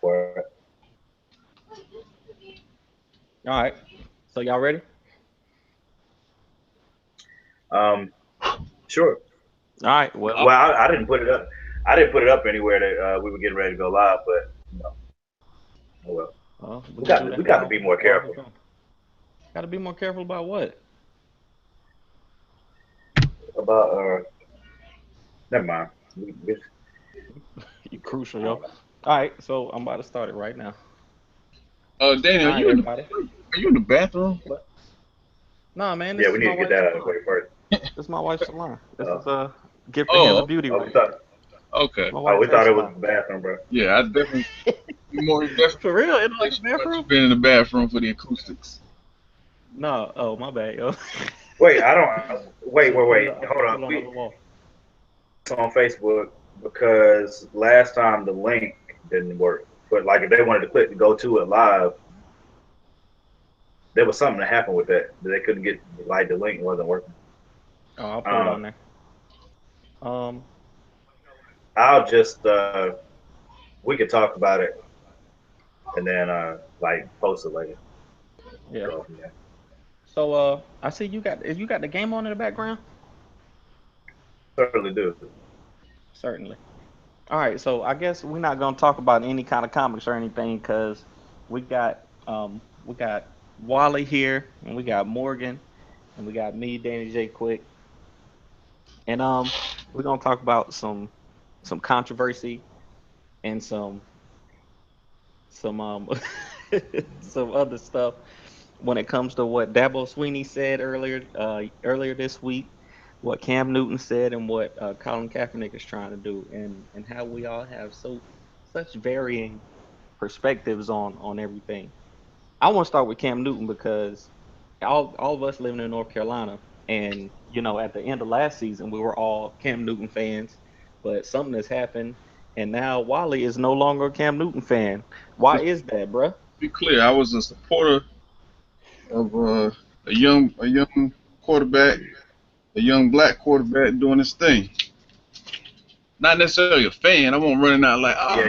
for it. All right. So y'all ready? Um, sure. All right. Well, Well, I didn't put it up. I didn't put it up anywhere that we were getting ready to go live, but oh well. we We can got do to, that we got to be more while we careful go. Got to be more careful about what? about. Never mind. You crucial, I yo. don't know. All right. So I'm about to start it right now. Danny, All right, everybody. are you in the bathroom? What? Nah, man. Yeah, This we is need my to get wife's that out of the salon. way first. This is my wife's salon. This Uh, is a gift the hands of Oh, beauty oh, we right thought. here. okay. My Oh, wife's we hair thought it was salon. the bathroom, bro. Yeah, I definitely more definitely For real? Ain't it like a thought bathroom? you've been in the bathroom for the acoustics. No. Oh, my bad, yo. Wait, I don't. I Wait, should wait, have put wait. it. I should Hold have on. put it on the We other wall. on Facebook because last time the link didn't work. But like, if they wanted to click to go to it live, there was something that happened with that. They couldn't get like the link wasn't working. Oh, I'll put it Um, on there. Um. I'll just we could talk about it and then like post it later. Yeah. Go from there. So I see you got the game on in the background. Certainly do. Certainly. All right. So I guess we're not gonna talk about any kind of comics or anything because we got Wally here and we got Morgan and we got me, Danny J. Quick, and we're gonna talk about some controversy and some some other stuff when it comes to what Dabo Swinney said earlier this week, what Cam Newton said, and what Colin Kaepernick is trying to do, and how we all have such varying perspectives on everything. I want to start with Cam Newton because all of us living in North Carolina, and at the end of last season we were all Cam Newton fans, but something has happened, and now Wally is no longer a Cam Newton fan. Why Just is that, bruh? be clear, I was a supporter of a young quarterback, a young black quarterback doing his thing. Not necessarily a fan. I won't running out like Yeah,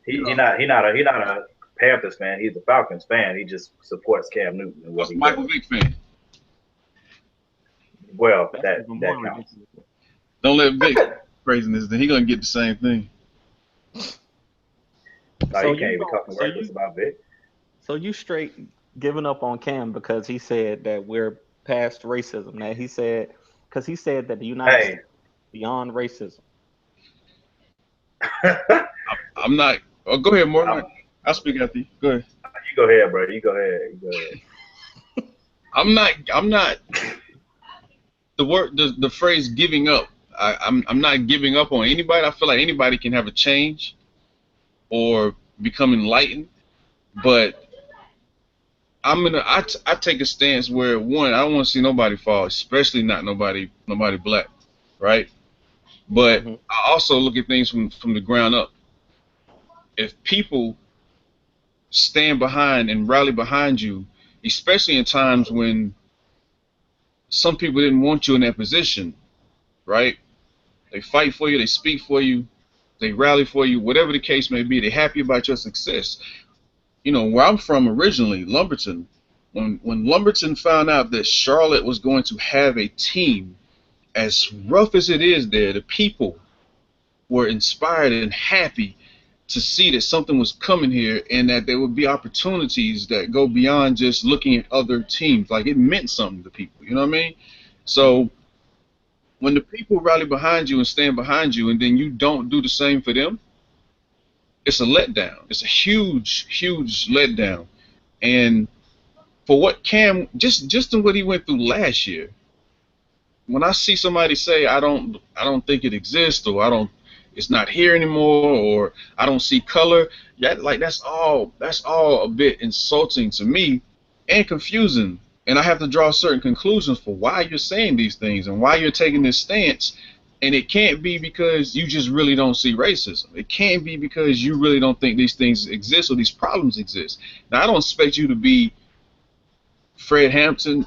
you he know, not a Panthers fan. He's a Falcons fan. He just supports Cam Newton and I what was a he Michael does. Vick fan. Well, That's that even more that counts. ridiculous. Don't let Vick craziness. Then he gonna get the same thing. No, So you can't you even don't. talk reckless about Vic. So you straight giving up on Cam because he said that we're past racism. That he said because he said that the United Hey, States is beyond racism. I'm not. Oh, go ahead, Morgan. I'm, I'll speak after you. Go ahead. you go ahead, bro. You go ahead. You go ahead. I'm not. I'm not. The phrase giving up. I'm not giving up on anybody. I feel like anybody can have a change or become enlightened, but I take a stance where one, I don't want to see nobody fall, especially not nobody black, right? But Hmm. I also look at things from the ground up. If people stand behind and rally behind you, especially in times when some people didn't want you in that position, right? They fight for you, they speak for you, they rally for you, whatever the case may be. They're happy about your success. Where I'm from originally, Lumberton. When Lumberton found out that Charlotte was going to have a team, as rough as it is there, the people were inspired and happy to see that something was coming here and that there would be opportunities that go beyond just looking at other teams. Like it meant something to people, you know what I mean? Hmm. So when the people rally behind you and stand behind you and then you don't do the same for them, it's a letdown. It's a huge, huge letdown. And for what Cam just in what he went through last year, when I see somebody say I don't think it exists, or I don't, it's not here anymore, or I don't see color, yeah, like that's all a bit insulting to me and confusing. And I have to draw certain conclusions for why you're saying these things and why you're taking this stance. And it can't be because you just really don't see racism. It can't be because you really don't think these things exist or these problems exist. Now I don't expect you to be Fred Hampton,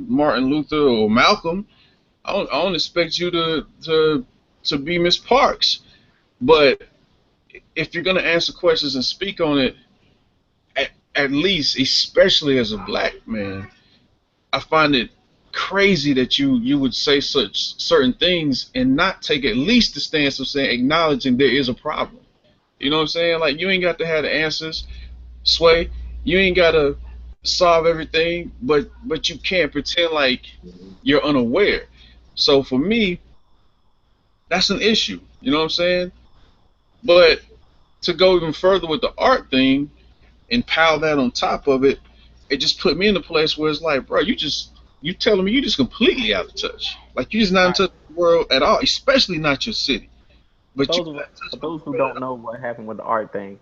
Martin Luther, or Malcolm. I don't expect you to be Miss Parks, but if you're gonna answer questions and speak on it, at least, especially as a black man, I find it crazy that you would say such certain things and not take at least the stance of saying acknowledging there is a problem. You know what I'm saying? Like you ain't got to have the answers, Sway. You ain't got to solve everything, but you can't pretend like Mhm. you're unaware. So for me, that's an issue. You know what I'm saying? But to go even further with the art thing and pile that on top of it, it just put me in a place where it's like, bro, you telling me you just completely out of touch. Like you just not in Right. touch with the world at all, especially not your city. For But you those of not in touch for with those the who world don't at know what happened with the art thing,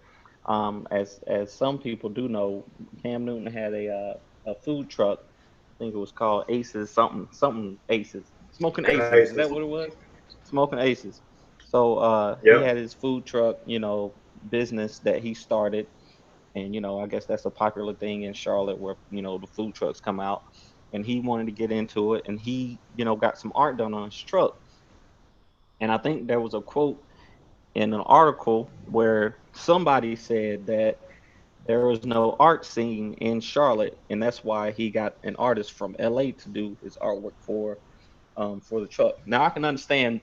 as some people do know, Cam Newton had a food truck. I think it was called Aces something Aces, Smoking Aces. Is that Cases. what it was? Smoking Aces. So he Yep. had his food truck, business that he started, and I guess that's a popular thing in Charlotte where the food trucks come out, and he wanted to get into it, and he got some art done on his truck, and I think there was a quote in an article where somebody said that there was no art scene in Charlotte, and that's why he got an artist from LA to do his artwork for the truck. Now I can understand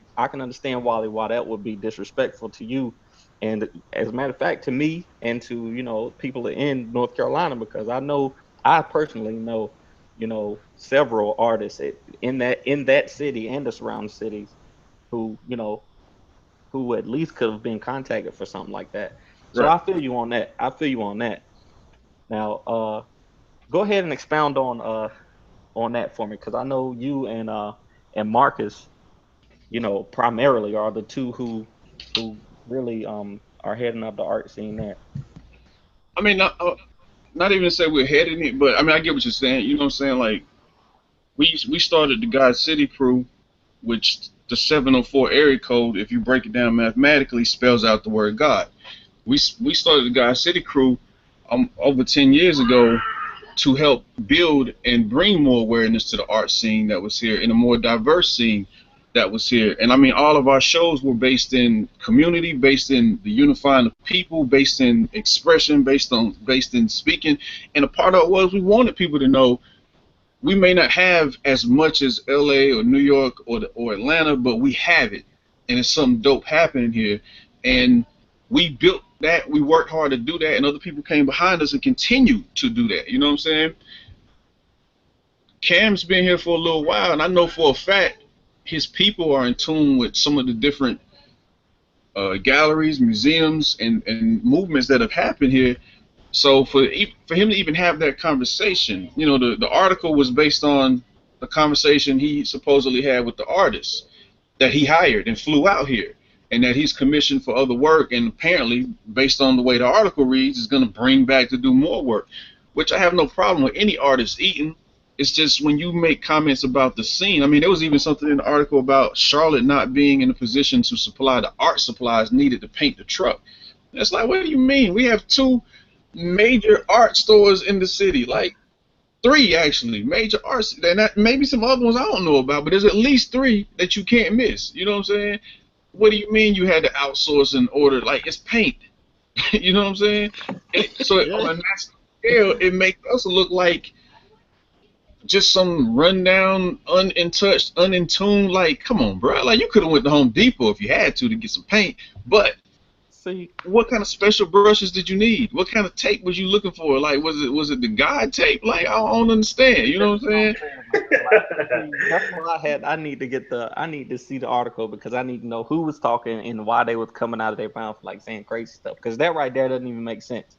why that would be disrespectful to you, and as a matter of fact, to me and to people in North Carolina, because I personally know several artists in that city and the surrounding cities who who at least could have been contacted for something like that. So right. I feel you on that. I feel you on that. Now, go ahead and expound on that for me, because I know you and Marcus, primarily are the two who really are heading up the art scene there. I mean, not even to say we're heading it, but I mean, I get what you're saying. You know what I'm saying? Like we started the God City crew, which the 704 area code, if you break it down mathematically, spells out the word God. We started the God City crew over 10 years ago to help build and bring more awareness to the art scene that was here, in a more diverse scene that was here. And I mean, all of our shows were based in community, based in the unifying of people, based in expression, based in speaking. And a part of it was we wanted people to know we may not have as much as LA or New York or Atlanta, but we have it, and it's something dope happening here. And we built that. We worked hard to do that, and other people came behind us and continue to do that. You know what I'm saying? Cam's been here for a little while, and I know for a fact his people are in tune with some of the different galleries, museums, and movements that have happened here. So for him to even have that conversation, the article was based on the conversation he supposedly had with the artist that he hired and flew out here, and that he's commissioned for other work, and apparently, based on the way the article reads, is going to bring back to do more work, which I have no problem with any artist eating. It's just when you make comments about the scene. I mean, there was even something in the article about Charlotte not being in a position to supply the art supplies needed to paint the truck. It's like, what do you mean? We have two major art stores in the city, like three actually, major arts, and maybe some other ones I don't know about, but there's at least three that you can't miss. You know what I'm saying? What do you mean you had to outsource and order? Like, it's paint. You know what I'm saying? So Yeah. on a national scale, it makes us look like just some rundown, unintouched, unintuned. Like, come on, bro. Like, you could have went to Home Depot if you had to get some paint. But See, what kind of special brushes did you need? What kind of tape was you looking for? Like, was it the guide tape? Like, I don't understand. You know what that's I'm what I'm saying? saying about it. Like, see, that's why I need to see the article, because I need to know who was talking and why they was coming out of their mouth like saying crazy stuff. Because that right there doesn't even make sense.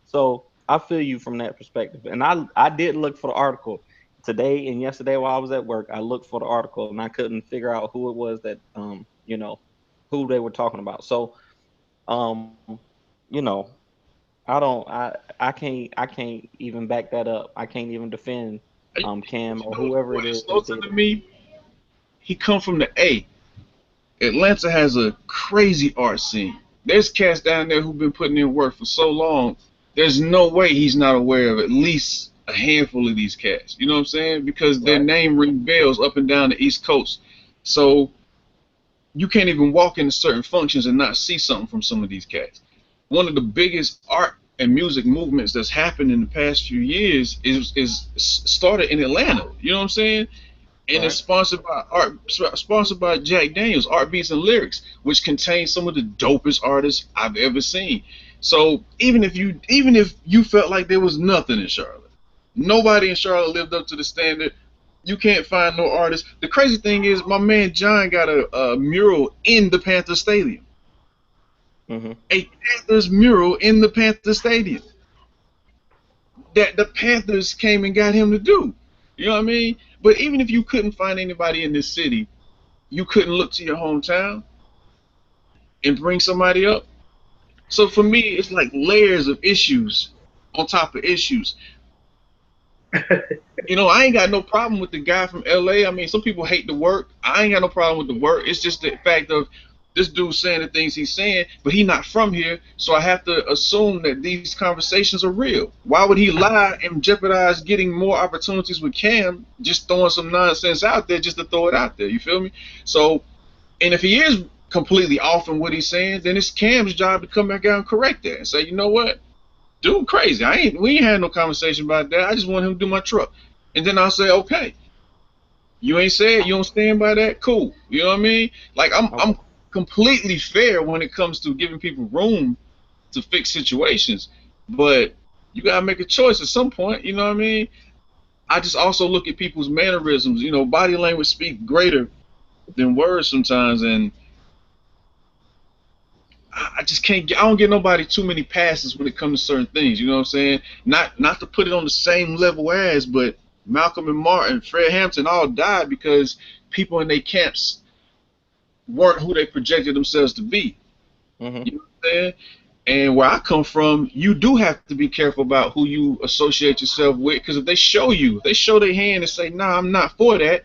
So I feel you from that perspective. And I did look for the article today and yesterday while I was at work. I looked for the article and I couldn't figure out who it was that who they were talking about. So um, you know, I can't even back that up. I can't even defend Cam You or know whoever it what is that insulting did to it. me? He come from the A. Atlanta has a crazy art scene. There's cats down there who've been putting in work for so long. There's no way he's not aware of at least a handful of these cats. You know what I'm saying? Because their Right. name ring bells up and down the East Coast. So you can't even walk into certain functions and not see something from some of these cats. One of the biggest art and music movements that's happened in the past few years is started in Atlanta. You know what I'm saying? And it's Right. sponsored by Jack Daniels, Art Beats and Lyrics, which contains some of the dopest artists I've ever seen. So even if you felt like there was nothing in Charlotte, nobody in Charlotte lived up to the standard. You can't find no artist. The crazy thing is, my man John got a mural in the Panther Stadium. Mm-hmm. A Panthers mural in the Panther Stadium that the Panthers came and got him to do. You know what I mean? But even if you couldn't find anybody in this city, you couldn't look to your hometown and bring somebody up. So for me, it's like layers of issues on top of issues. You know, I ain't got no problem with the guy from LA. I mean, some people hate the work. I ain't got no problem with the work. It's just the fact of this dude saying the things he's saying, but he's not from here, so I have to assume that these conversations are real. Why would he lie and jeopardize getting more opportunities with Cam, just throwing some nonsense out there just to throw it out there? You feel me? So, and if he is completely off in what he's saying, then it's Cam's job to come back out and correct that and say, you know what, dude, crazy. We ain't had no conversation about that. I just want him to do my truck, and then I'll say, okay, you ain't said you don't stand by that. Cool. You know what I mean? Like Okay. I'm completely fair when it comes to giving people room to fix situations, but you gotta make a choice at some point. You know what I mean? I just also look at people's mannerisms. You know, body language speaks greater than words sometimes, and I just can't. I don't give nobody too many passes when it comes to certain things. You know what I'm saying? Not to put it on the same level as, but Malcolm and Martin, Fred Hampton all died because people in their camps weren't who they projected themselves to be. Mm-hmm. You know what I'm saying? And where I come from, you do have to be careful about who you associate yourself with, because if they show their hand and say, "Nah, I'm not for that,"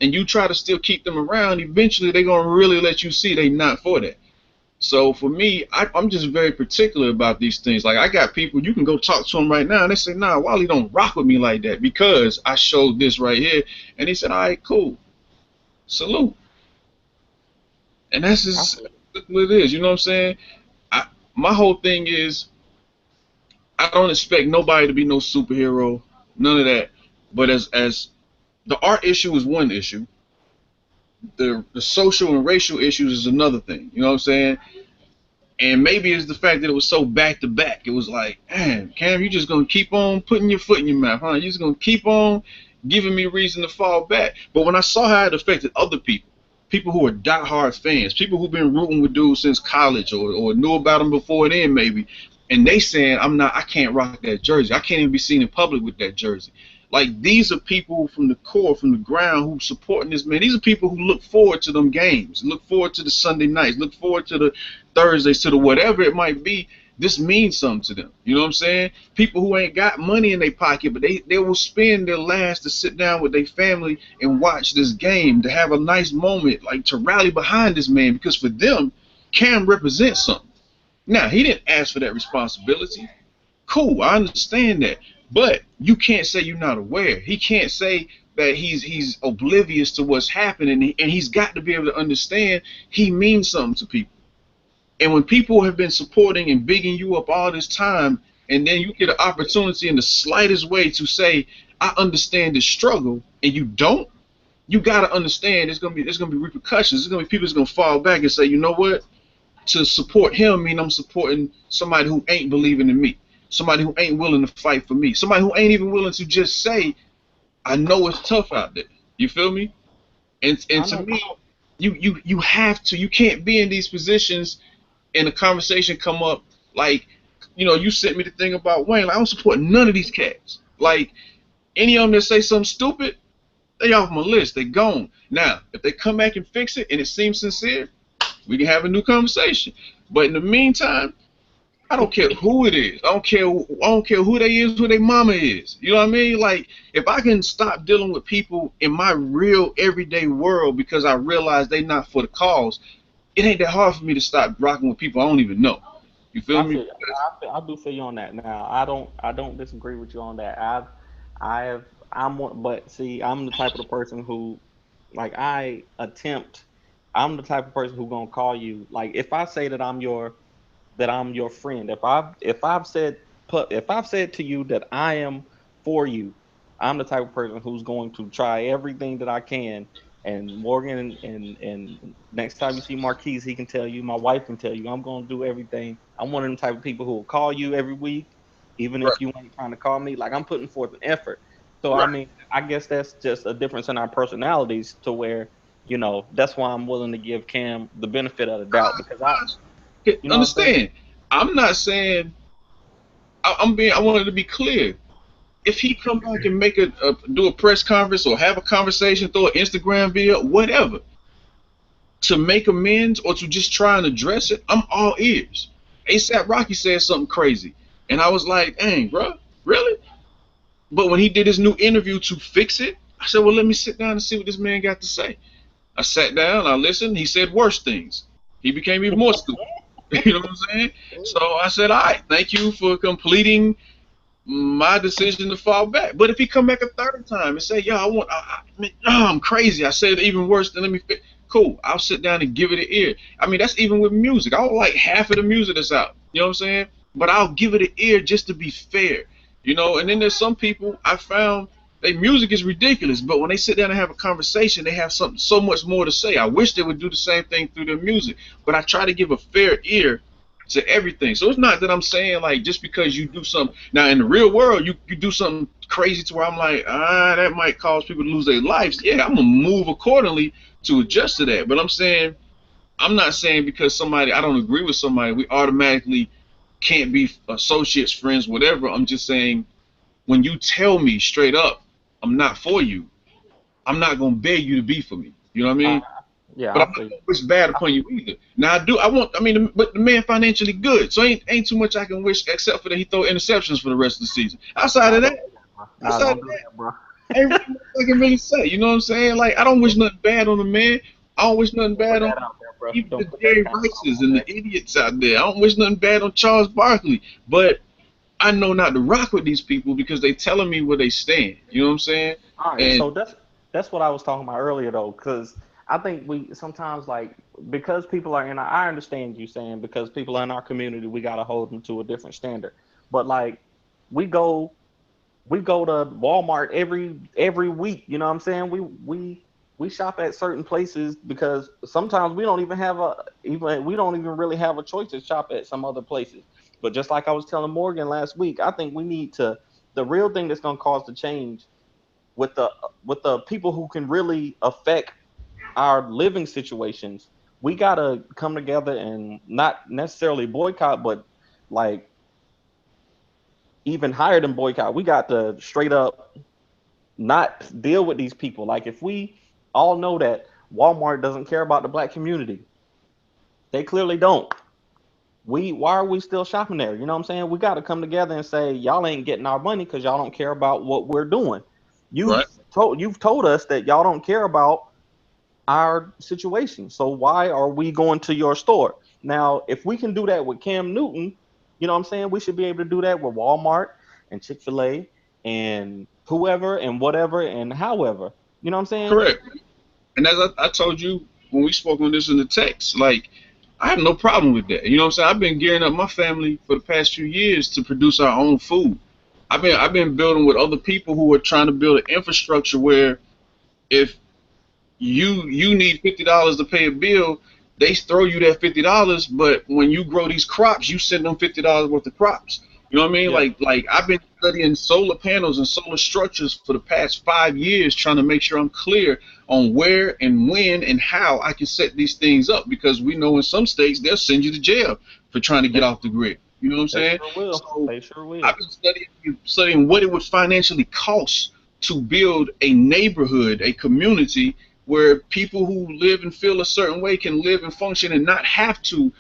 and you try to still keep them around, eventually they're gonna really let you see they not for that. So for me, I'm just very particular about these things. Like I got people, you can go talk to them right now, and they say, "Nah, Wally don't rock with me like that because I showed this right here," and he said, "All right, cool, salute," and that's I just feel it. what it is. You know what I'm saying? I, my whole thing is I don't expect nobody to be no superhero, none of that. But as the art issue is one issue, the social and racial issues is another thing. You know what I'm saying? And maybe it's the fact that it was so back to back. It was like, man, Cam, you just gonna keep on putting your foot in your mouth, huh? You just gonna keep on giving me reason to fall back. But when I saw how it affected other people, people who are diehard fans, people who've been rooting with dudes since college or knew about him before then maybe, and they saying I can't rock that jersey. I can't even be seen in public with that jersey. Like these are people from the core, from the ground, who supporting this man. These are people who look forward to them games, look forward to the Sunday nights, look forward to the Thursdays, to the whatever it might be. This means something to them. You know what I'm saying? People who ain't got money in their pocket, but they will spend their last to sit down with their family and watch this game, to have a nice moment, like to rally behind this man, because for them, Cam represents something. Now, he didn't ask for that responsibility. Cool, I understand that. But you can't say you're not aware. He can't say that he's oblivious to what's happening, and he's got to be able to understand he means something to people. And when people have been supporting and bigging you up all this time, and then you get an opportunity in the slightest way to say, I understand the struggle, and you don't, you gotta understand there's gonna be repercussions. There's gonna be people that's gonna fall back and say, you know what? To support him mean I'm supporting somebody who ain't believing in me. Somebody who ain't willing to fight for me. Somebody who ain't even willing to just say, I know it's tough out there. You feel me? And I to know. me, you have to, you can't be in these positions and a conversation come up like, you sent me the thing about Wayne. Like, I don't support none of these cats. Like, any of them that say something stupid, they off my list. They gone. Now, if they come back and fix it and it seems sincere, we can have a new conversation. But in the meantime, I don't care who it is. I don't care who they is, who their mama is. You know what I mean? Like, if I can stop dealing with people in my real everyday world because I realize they not for the cause, it ain't that hard for me to stop rocking with people I don't even know. You feel I me? feel. I do feel you on that. Now, I don't disagree with you on that. I have. I'm one, but see, I'm the type of the person who, like, I attempt I'm the type of person who gonna call you. Like if I say that I'm your friend. If I've said to you that I am for you, I'm the type of person who's going to try everything that I can. And Morgan and next time you see Marquise, he can tell you, my wife can tell you, I'm gonna do everything. I'm one of them type of people who will call you every week, even Right, if you ain't trying to call me. Like I'm putting forth an effort. So I right. mean, I guess that's just a difference in our personalities to where, that's why I'm willing to give Cam the benefit of the doubt because Okay, you know what I'm saying? understand? I'm not saying. I'm being. I wanted to be clear. If he come back and do a press conference or have a conversation, throw an Instagram video, whatever, to make amends or to just try and address it, I'm all ears. ASAP Rocky said something crazy, and I was like, "Dang, bro, really?" But when he did his new interview to fix it, I said, "Well, let me sit down and see what this man got to say." I sat down, I listened. He said worse things. He became even more stupid. You know what I'm saying? So I said, "All right, thank you for completing my decision to fall back." But if he come back a third time and say, "Yo, I'm crazy," I said even worse. Then let me fit. Cool. I'll sit down and give it an ear. I mean, that's even with music. I don't like half of the music that's out. You know what I'm saying? But I'll give it an ear just to be fair. And then there's some people I found their music is ridiculous, but when they sit down and have a conversation, they have something so much more to say. I wish they would do the same thing through their music, but I try to give a fair ear to everything. So it's not that I'm saying like just because you do something now in the real world, you do something crazy to where I'm like, that might cause people to lose their lives. Yeah, I'm gonna move accordingly to adjust to that. But I'm not saying because somebody I don't agree with somebody, we automatically can't be associates, friends, whatever. I'm just saying when you tell me straight up, I'm not for you, I'm not gonna beg you to be for me. You know what I Uh, mean? yeah, But I I'm not feel you. gonna wish bad upon you either. Now but the man financially good, so ain't too much I can wish except for that he throw interceptions for the rest of the season. Nah, don't do that, bro. Nah, Outside don't of do that, that, bro. ain't really much I can really say. You know what I'm saying? Like I don't wish nothing bad on the man. I don't wish nothing Don't put bad on that out there, bro. even the Don't put that Jerry kind of stuff Rices out and the there. idiots out there. I don't wish nothing bad on Charles Barkley. But I know not to rock with these people because they telling me where they stand. You know what I'm saying? All right, And so that's what I was talking about earlier though, because I think we sometimes like because people are in our, I understand you saying because people are in our community, we gotta hold them to a different standard. But like we go we go to Walmart every week. You know what I'm saying? We shop at certain places because sometimes we don't even really have a choice to shop at some other places. But just like I was telling Morgan last week, I think we need to the real thing that's going to cause the change with the people who can really affect our living situations. We gotta come together and not necessarily boycott, but like even higher than boycott. We got to straight up not deal with these people. Like if we all know that Walmart doesn't care about the black community, they clearly don't. Why are we still shopping there? You know what I'm saying? We got to come together and say y'all ain't getting our money because y'all don't care about what we're doing. You've right, you've told us that y'all don't care about our situation. So why are we going to your store? Now, if we can do that with Cam Newton, you know what I'm saying? We should be able to do that with Walmart and Chick-fil-A and whoever and whatever and however. You know what I'm saying? correct. And as I told you when we spoke on this in the text, like I have no problem with that. You know what I'm saying? I've been gearing up my family for the past few years to produce our own food. I've been building with other people who are trying to build an infrastructure where if you need $50 to pay a bill, they throw you that $50, but when you grow these crops, you send them $50 worth of crops. You know what I mean? Yeah. Like I've been studying solar panels and solar structures for the past 5 years, trying to make sure I'm clear on where and when and how I can set these things up because we know in some states they'll send you to jail for trying to get They, off the grid. You know what I'm they saying? sure will. So They sure will. I've been studying what it would financially cost to build a neighborhood, a community where people who live and feel a certain way can live and function and not have to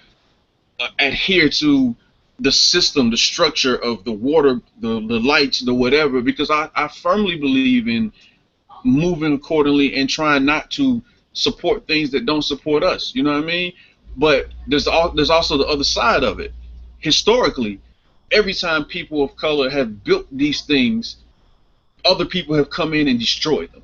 adhere to the system, the structure of the water, the lights, the whatever, because I firmly believe in moving accordingly and trying not to support things that don't support us. You know what I mean? But there's also the other side of it. Historically, every time people of color have built these things, other people have come in and destroyed them.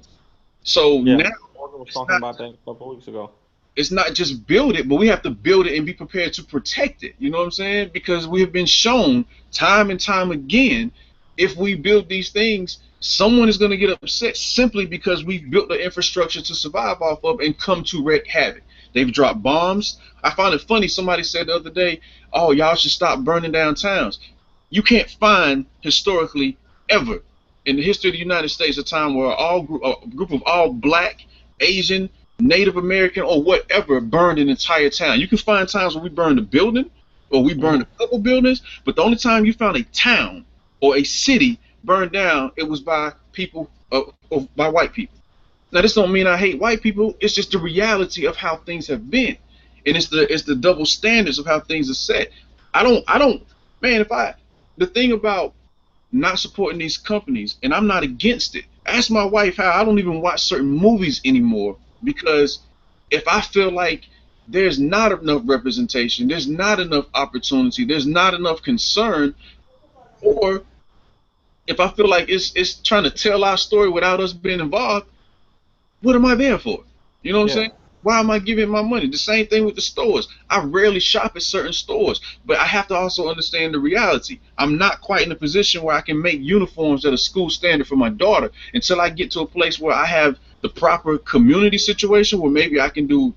So Yeah. now Morgan was it's talking not about that a couple weeks ago. it's not just build it, but we have to build it and be prepared to protect it. You know what I'm saying? Because we have been shown time and time again, if we build these things, someone is going to get upset simply because we've built the infrastructure to survive off of and come to wreak havoc. They've dropped bombs. I found it funny. Somebody said the other day, "Oh, y'all should stop burning down towns." You can't find historically ever in the history of the United States a time where a group of all black, Asian, Native American, or whatever burned an entire town. You can find times where we burned a building or we burned a couple buildings, but the only time you found a town or a city burned down, it was by people, by white people. Now, this don't mean I hate white people. It's just the reality of how things have been, and it's the double standards of how things are set. I don't, man. The thing about not supporting these companies, and I'm not against it. Ask my wife how I don't even watch certain movies anymore, because if I feel like there's not enough representation, there's not enough opportunity, there's not enough concern, or if I feel like it's trying to tell our story without us being involved, what am I there for? You know what I'm saying? Why am I giving my money? The same thing with the stores. I rarely shop at certain stores, but I have to also understand the reality. I'm not quite in a position where I can make uniforms at a school standard for my daughter until I get to a place where I have the proper community situation where maybe I can do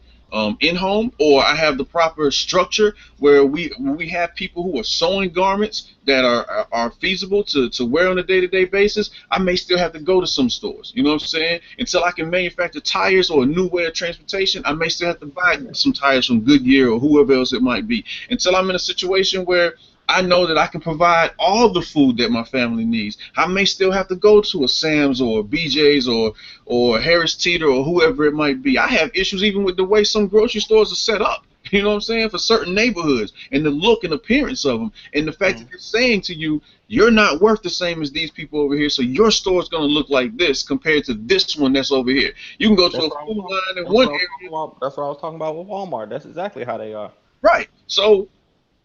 in-home, or I have the proper structure where we have people who are sewing garments that are feasible to wear on a day-to-day basis. I may still have to go to some stores, you know what I'm saying? Until I can manufacture tires or a new way of transportation, I may still have to buy some tires from Goodyear or whoever else it might be. Until I'm in a situation where I know that I can provide all the food that my family needs, I may still have to go to a Sam's or a BJ's or Harris Teeter or whoever it might be. I have issues even with the way some grocery stores are set up, you know what I'm saying, for certain neighborhoods, and the look and appearance of them, and the fact that they're saying to you, you're not worth the same as these people over here, so your store is going to look like this compared to this one that's over here. You can go to a food line in one area. That's what I was talking about with Walmart. That's exactly how they are. Right. So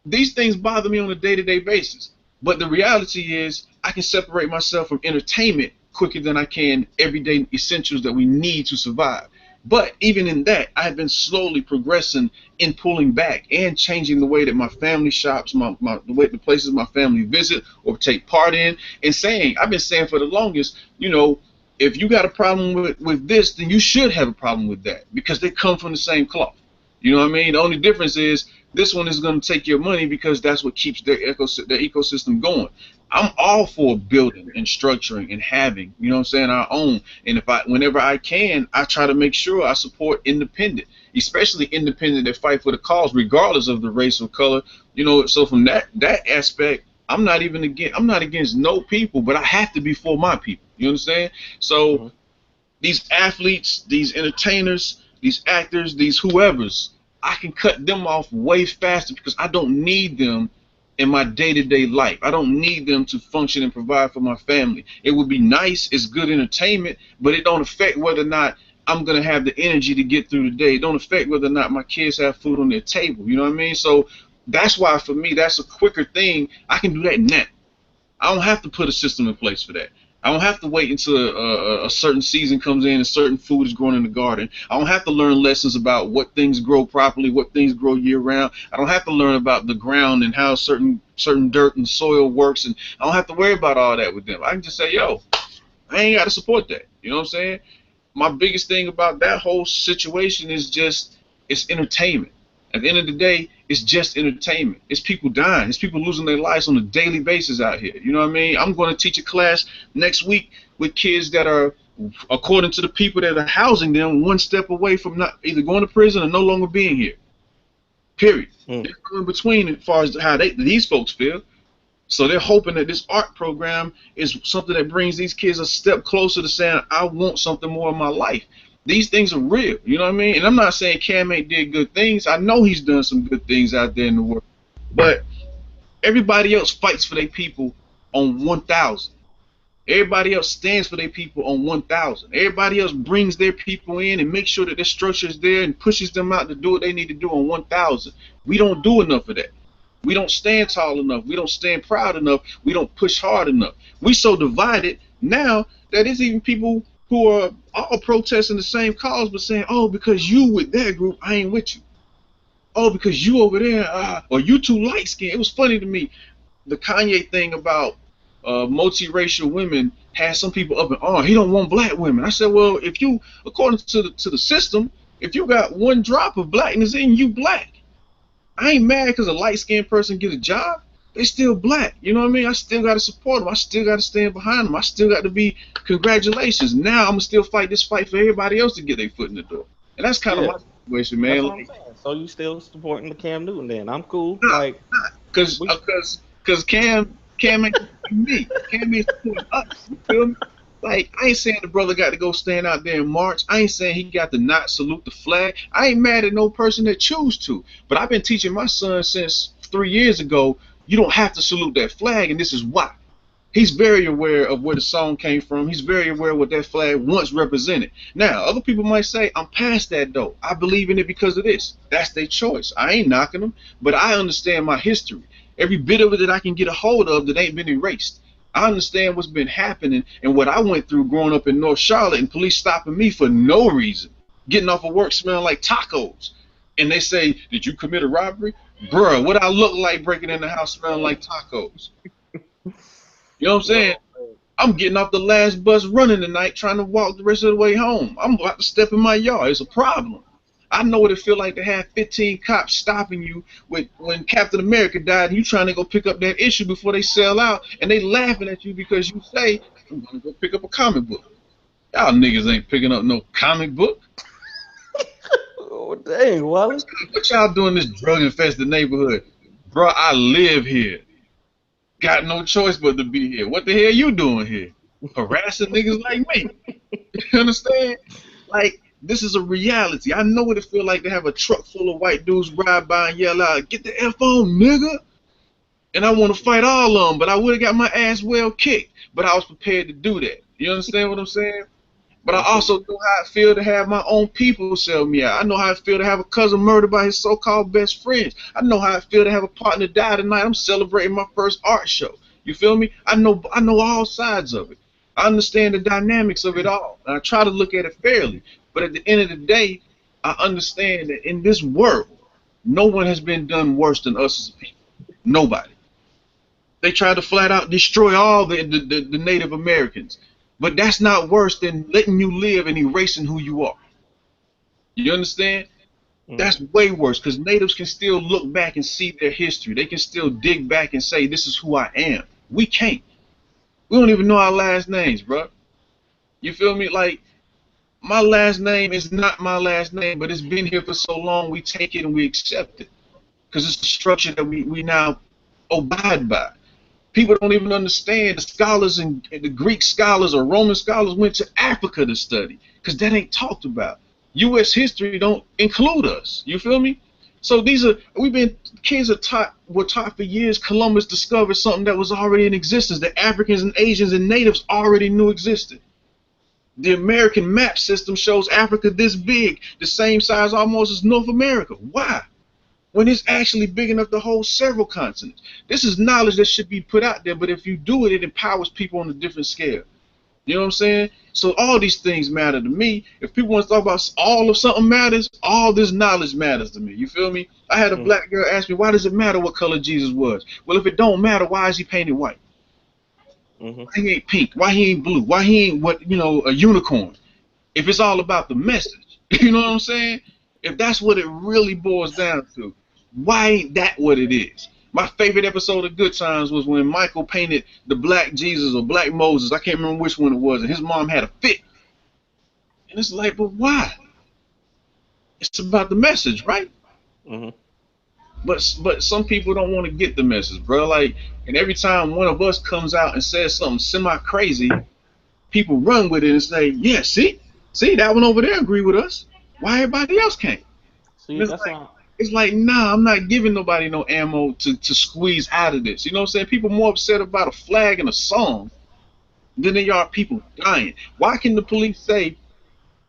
these things bother me on a day-to-day basis. But the reality is I can separate myself from entertainment quicker than I can everyday essentials that we need to survive. But even in that, I have been slowly progressing in pulling back and changing the way that my family shops, the places my family visit or take part in, and saying, I've been saying for the longest, you know, if you got a problem with this, then you should have a problem with that, because they come from the same cloth. You know what I mean? The only difference is this one is going to take your money because that's what keeps their ecosystem going. I'm all for building and structuring and having, you know what I'm saying, our own. And whenever I can, I try to make sure I support independent, especially independent that fight for the cause, regardless of the race or color. You know, so from that aspect, I'm not against no people, but I have to be for my people. You understand? So these athletes, these entertainers, these actors, these whoever's, I can cut them off way faster because I don't need them in my day-to-day life. I don't need them to function and provide for my family. It would be nice, it's good entertainment, but it don't affect whether or not I'm going to have the energy to get through the day. It don't affect whether or not my kids have food on their table. You know what I mean? So that's why for me, that's a quicker thing. I can do that now. I don't have to put a system in place for that. I don't have to wait until a certain season comes in and certain food is grown in the garden. I don't have to learn lessons about what things grow properly, what things grow year round. I don't have to learn about the ground and how certain dirt and soil works, and I don't have to worry about all that with them. I can just say, yo, I ain't got to support that. You know what I'm saying? My biggest thing about that whole situation is just it's entertainment. At the end of the day, it's just entertainment. It's people dying. It's people losing their lives on a daily basis out here. You know what I mean? I'm going to teach a class next week with kids that are, according to the people that are housing them, one step away from not either going to prison or no longer being here. Period. They're in between as far as how these folks feel. So they're hoping that this art program is something that brings these kids a step closer to saying, I want something more in my life. These things are real, you know what I mean? And I'm not saying Cam ain't did good things. I know he's done some good things out there in the world. But everybody else fights for their people on 1,000. Everybody else stands for their people on 1,000. Everybody else brings their people in and makes sure that their structure is there and pushes them out to do what they need to do on 1,000. We don't do enough of that. We don't stand tall enough. We don't stand proud enough. We don't push hard enough. We so divided now that it's even people who are all protesting the same cause, but saying, "Oh, because you with that group, I ain't with you. Oh, because you over there, or you too light skinned." It was funny to me. The Kanye thing about multiracial women had some people up in arms. He don't want black women. I said, well, if you, according to the system, if you got one drop of blackness in you, black. I ain't mad because a light skinned person get a job. They still black. You know what I mean? I still got to support them. I still got to stand behind them. I still got to be congratulations. Now I'm gonna still fight this fight for everybody else to get their foot in the door. And that's kind of Yeah, my situation, that's man. what I'm saying. So you still supporting the Cam Newton? Then I'm cool. Nah, Like Cause, we, cause Cam ain't supporting me. Cam ain't supporting us. You feel me? Like, I ain't saying the brother got to go stand out there and march. I ain't saying he got to not salute the flag. I ain't mad at no person that choose to. But I've been teaching my son since 3 years ago, you don't have to salute that flag, and this is why. He's very aware of where the song came from. He's very aware of what that flag once represented. Now, other people might say, I'm past that though. I believe in it because of this. That's their choice. I ain't knocking them, but I understand my history. Every bit of it that I can get a hold of that ain't been erased. I understand what's been happening and what I went through growing up in North Charlotte and police stopping me for no reason. Getting off of work smelling like tacos. And they say, did you commit a robbery? Bruh, what I look like breaking in the house smelling like tacos? You know what I'm saying? I'm getting off the last bus running tonight, trying to walk the rest of the way home. I'm about to step in my yard. It's a problem. I know what it feel like to have 15 cops stopping you when Captain America died and you trying to go pick up that issue before they sell out, and they laughing at you because you say, I'm going to go pick up a comic book. Y'all niggas ain't picking up no comic book. oh dang, Wally. What y'all doing in this drug-infested neighborhood? Bro, I live here. Got no choice but to be here. What the hell you doing here? Harassing niggas like me. You understand? Like, this is a reality. I know what it feel like to have a truck full of white dudes ride by and yell out, get the F on, nigga. And I want to fight all of them, but I would have got my ass well kicked. But I was prepared to do that. You understand what I'm saying? But I also know how it feel to have my own people sell me out. I know how it feel to have a cousin murdered by his so-called best friends. I know how it feel to have a partner die tonight. I'm celebrating my first art show. You feel me? I know all sides of it. I understand the dynamics of it all. And I try to look at it fairly. But at the end of the day, I understand that in this world, no one has been done worse than us as a people. Nobody. They tried to flat out destroy all the Native Americans. But that's not worse than letting you live and erasing who you are. You understand? That's way worse because natives can still look back and see their history. They can still dig back and say, this is who I am. We can't. We don't even know our last names, bro. You feel me? Like, my last name is not my last name, but it's been here for so long, we take it and we accept it because it's the structure that we now abide by. People don't even understand the scholars and the Greek scholars or Roman scholars went to Africa to study because that ain't talked about. U.S. history don't include us. You feel me? So kids were taught for years Columbus discovered something that was already in existence that Africans and Asians and natives already knew existed. The American map system shows Africa this big, the same size almost as North America. Why? When it's actually big enough to hold several continents. This is knowledge that should be put out there, but if you do it, it empowers people on a different scale. You know what I'm saying? So all these things matter to me. If people want to talk about all of something matters, all this knowledge matters to me. You feel me? I had a black girl ask me, why does it matter what color Jesus was? Well, if it don't matter, why is he painted white? Why he ain't pink? Why he ain't blue? Why he ain't a unicorn? If it's all about the message, you know what I'm saying? If that's what it really boils down to, why ain't that what it is? My favorite episode of Good Times was when Michael painted the black Jesus or black Moses. I can't remember which one it was, and his mom had a fit. And it's like, but why? It's about the message, right? But some people don't want to get the message, bro. Like, and every time one of us comes out and says something semi-crazy, people run with it and say, yeah, see, that one over there agree with us. Why everybody else can't? See, It's like, nah, I'm not giving nobody no ammo to squeeze out of this. You know what I'm saying? People more upset about a flag and a song than they are people dying. Why can the police say,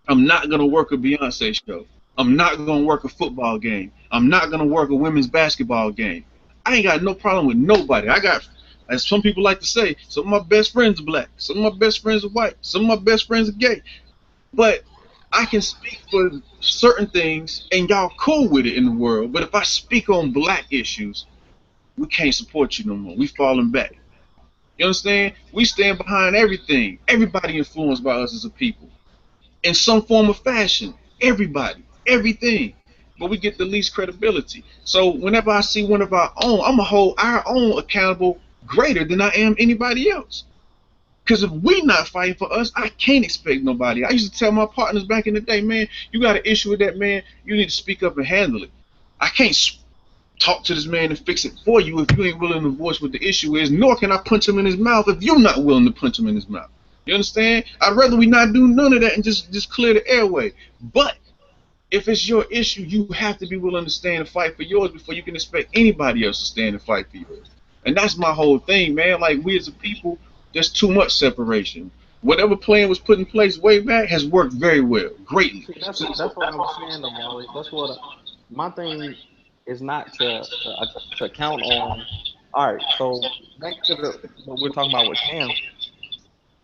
I'm not going to work a Beyonce show. I'm not going to work a football game. I'm not going to work a women's basketball game. I ain't got no problem with nobody. I got As some people like to say, some of my best friends are black, some of my best friends are white, some of my best friends are gay. But I can speak for certain things, and y'all cool with it in the world. But if I speak on black issues, we can't support you no more. We falling back. You understand? We stand behind everything. Everybody influenced by us as a people in some form or fashion. Everybody, everything. But we get the least credibility. So whenever I see one of our own, I'm going to hold our own accountable greater than I am anybody else. Because if we not fighting for us, I can't expect nobody. I used to tell my partners back in the day, man, you got an issue with that, man, you need to speak up and handle it. I can't talk to this man and fix it for you if you ain't willing to voice what the issue is, nor can I punch him in his mouth if you're not willing to punch him in his mouth. You understand? I'd rather we not do none of that and just clear the airway. But if it's your issue, you have to be willing to stand and fight for yours before you can expect anybody else to stand and fight for yours. And that's my whole thing, man. Like, we as a people, there's too much separation. Whatever plan was put in place way back has worked very well, greatly. See, that's what I'm saying, though, Molly. That's what my thing is not to count on. All right, so back to what we're talking about with Cam.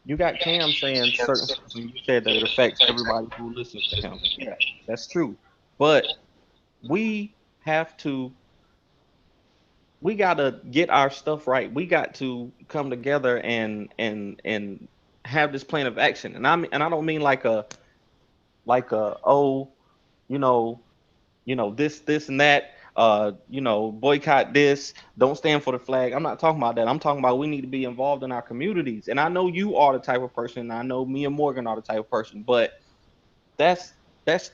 You got Cam saying certain stuff, and you said that it affects everybody who listens to him. Yeah, that's true. But we have to, we got to get our stuff right. We got to come together and have this plan of action. And I don't mean like a oh, you know, this and that, boycott this, don't stand for the flag. I'm not talking about that. I'm talking about we need to be involved in our communities. And I know you are the type of person, and I know me and Morgan are the type of person, but that's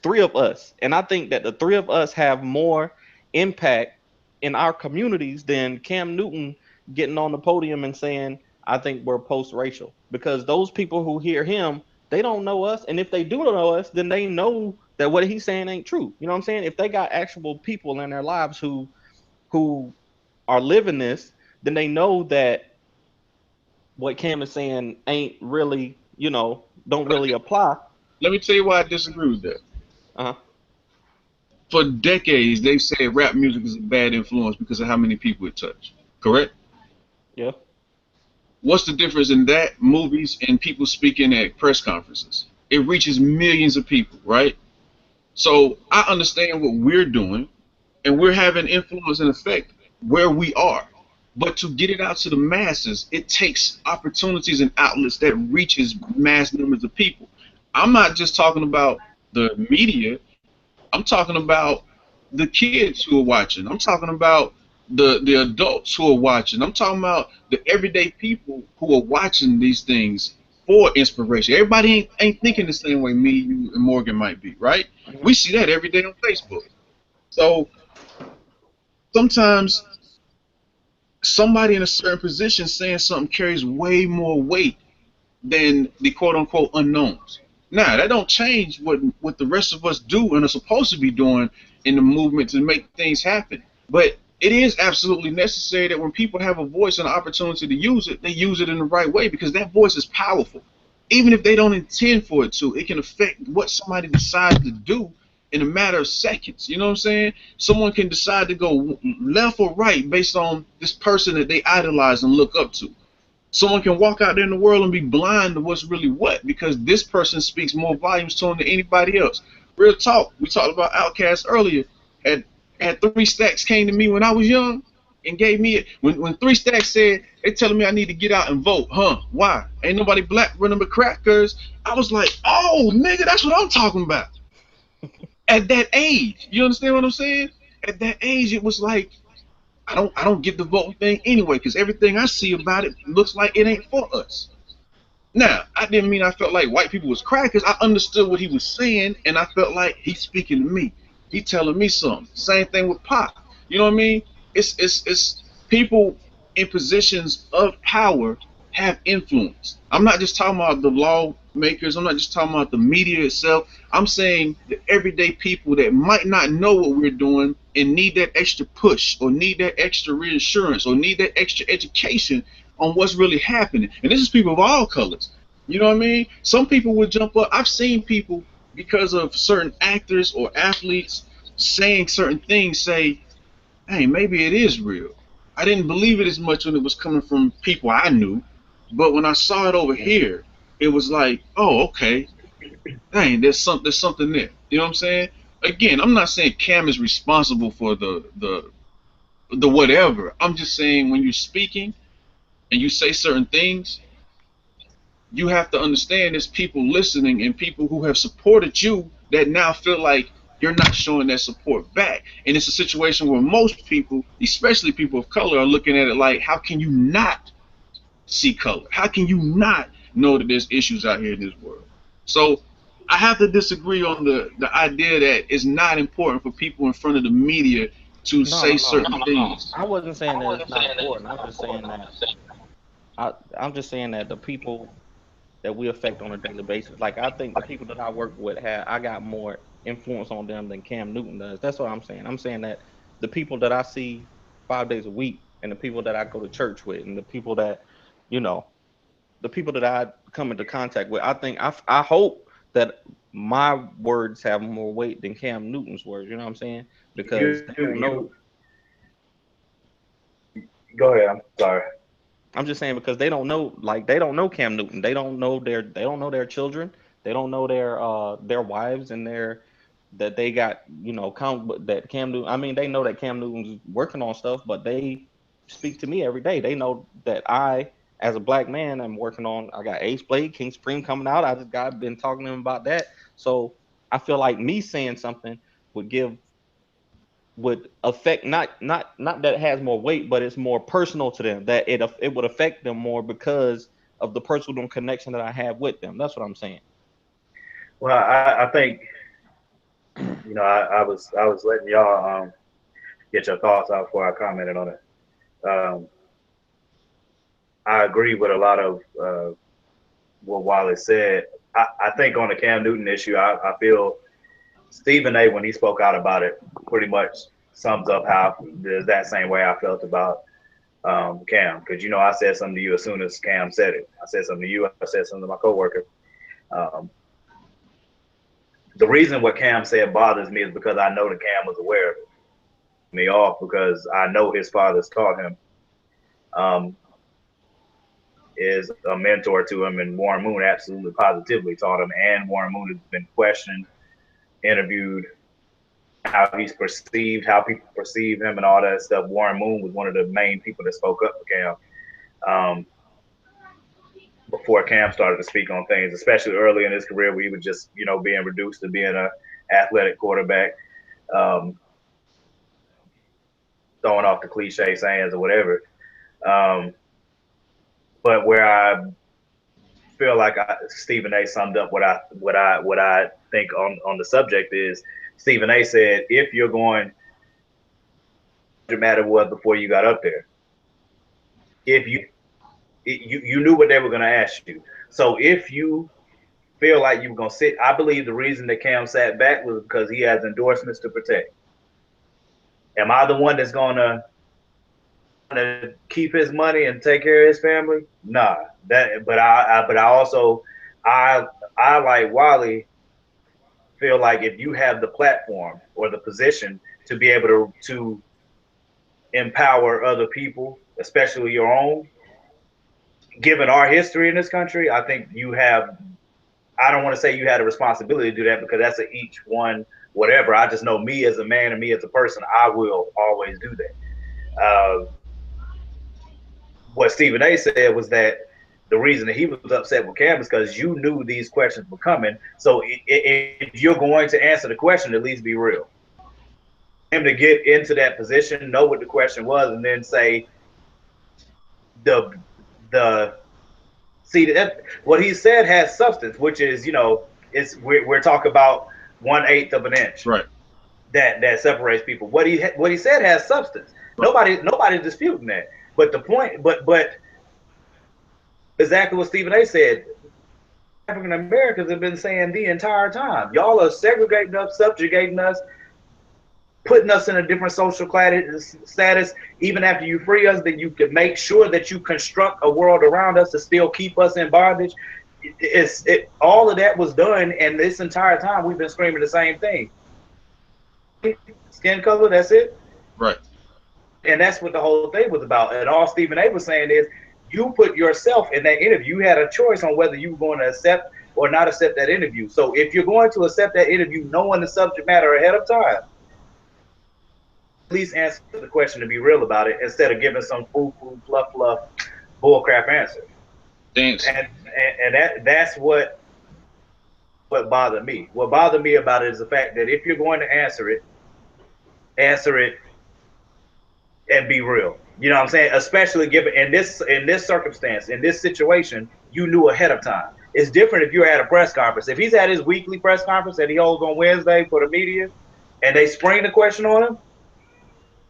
three of us. And I think that the three of us have more impact in our communities than Cam Newton getting on the podium and saying, I think we're post-racial. Because those people who hear him, they don't know us. And if they do know us, then they know that what he's saying ain't true. You know what I'm saying? If they got actual people in their lives who are living this, then they know that what Cam is saying ain't really, don't really apply. Let me tell you why I disagree with that. Uh-huh. For decades, they've said rap music is a bad influence because of how many people it touched. Correct? Yeah. What's the difference in that, movies, and people speaking at press conferences? It reaches millions of people, right? So I understand what we're doing, and we're having influence and effect where we are. But to get it out to the masses, it takes opportunities and outlets that reaches mass numbers of people. I'm not just talking about the media. I'm talking about the kids who are watching. I'm talking about the adults who are watching. I'm talking about the everyday people who are watching these things for inspiration. Everybody ain't thinking the same way me, you, and Morgan might be, right? We see that every day on Facebook. So sometimes somebody in a certain position saying something carries way more weight than the quote-unquote unknowns. Now, that don't change what the rest of us do and are supposed to be doing in the movement to make things happen. But it is absolutely necessary that when people have a voice and an opportunity to use it, they use it in the right way, because that voice is powerful. Even if they don't intend for it to, it can affect what somebody decides to do in a matter of seconds. You know what I'm saying? Someone can decide to go left or right based on this person that they idolize and look up to. Someone can walk out there in the world and be blind to what's really what, because this person speaks more volumes to them than anybody else. Real talk. We talked about Outkast earlier. Had 3 Stacks came to me when I was young and gave me it. When 3 Stacks said, they telling me I need to get out and vote. Why? Ain't nobody black running but crackers. I was like, oh, nigga, that's what I'm talking about. At that age. You understand what I'm saying? At that age, it was like, I don't get the voting thing anyway, because everything I see about it looks like it ain't for us. Now, I didn't mean I felt like white people was crackers. I understood what he was saying, and I felt like he's speaking to me. He telling me something. Same thing with Pop. You know what I mean? It's people in positions of power have influence. I'm not just talking about the lawmakers. I'm not just talking about the media itself. I'm saying the everyday people that might not know what we're doing and need that extra push, or need that extra reassurance, or need that extra education on what's really happening. And this is people of all colors. You know what I mean? Some people would jump up. I've seen people, because of certain actors or athletes saying certain things, say, hey, maybe it is real. I didn't believe it as much when it was coming from people I knew, but when I saw it over here, it was like, oh, okay, dang, there's something there. You know what I'm saying? Again, I'm not saying Cam is responsible for the whatever. I'm just saying when you're speaking and you say certain things, you have to understand there's people listening and people who have supported you that now feel like you're not showing that support back. And it's a situation where most people, especially people of color, are looking at it like, how can you not see color? How can you not know that there's issues out here in this world? So I have to disagree on the idea that it's not important for people in front of the media to No, say no, no. certain things. I wasn't saying that it's not important. I'm just saying that the people that we affect on a daily basis, like I think the people that I work with I got more influence on them than Cam Newton does. That's what I'm saying. I'm saying that the people that I see 5 days a week, and the people that I go to church with, and the people that, you know, the people that I come into contact with, I hope that my words have more weight than Cam Newton's words. You know what I'm saying? Because they don't know. You go ahead. I'm sorry. I'm just saying because they don't know, like they don't know Cam Newton. They don't know their children. They don't know their wives and that they got, that Cam Newton. I mean, they know that Cam Newton's working on stuff, but they speak to me every day. They know that I, as a black man, I'm working on. I got Ace Blade, King Supreme coming out. I just got been talking to him about that. So I feel like me saying something would give would affect, not that it has more weight, but it's more personal to them, that it would affect them more because of the personal connection that I have with them. That's what I'm saying. Well, I think I was letting y'all get your thoughts out before I commented on it. Um, I agree with a lot of what Wallace said. I think on the Cam Newton issue, I feel Stephen A. when he spoke out about it pretty much sums up how there's that same way I felt about Cam, because I said something to you as soon as Cam said it. I said something to you. I said something to my coworker. Um, the reason what Cam said bothers me is because I know that Cam was aware of it. Me off because I know his father's taught him, is a mentor to him, and Warren Moon absolutely positively taught him. And Warren Moon has been questioned, interviewed, how he's perceived, how people perceive him, and all that stuff. Warren Moon was one of the main people that spoke up for Cam. Before Cam started to speak on things, especially early in his career where he was just, being reduced to being a athletic quarterback, throwing off the cliche sayings or whatever. But where I feel like Stephen A. summed up what I think on the subject is, Stephen A. said, if you're going, no matter what before you got up there, if you knew what they were going to ask you. So if you feel like you were going to sit, I believe the reason that Cam sat back was because he has endorsements to protect. Am I the one that's going to keep his money and take care of his family? Nah. But I also I like Wally, feel like if you have the platform or the position to be able to empower other people, especially your own, given our history in this country, I think you have, I don't want to say you had a responsibility to do that because that's each one, whatever. I just know me as a man and me as a person, I will always do that. What Stephen A. said was that the reason that he was upset with Cam is because you knew these questions were coming. So if you're going to answer the question, at least be real. Him to get into that position, know what the question was, and then say the see that what he said has substance, which is we're talking about 1/8 of an inch, Right. That separates people. What he said has substance. Right. Nobody's disputing that. But the point, but exactly what Stephen A. said. African Americans have been saying the entire time, y'all are segregating us, subjugating us, putting us in a different social status. Even after you free us, that you can make sure that you construct a world around us to still keep us in bondage. All of that was done, and this entire time we've been screaming the same thing. Skin color, that's it. Right. And that's what the whole thing was about. And all Stephen A was saying is, you put yourself in that interview. You had a choice on whether you were going to accept or not accept that interview. So if you're going to accept that interview, knowing the subject matter ahead of time, at least answer the question to be real about it instead of giving some foo-foo, fluff, bullcrap answer. Dance. And that's what bothered me. What bothered me about it is the fact that if you're going to answer it and be real. You know what I'm saying? Especially given in this circumstance, in this situation, you knew ahead of time. It's different if you're at a press conference. If he's at his weekly press conference that he holds on Wednesday for the media, and they spring the question on him,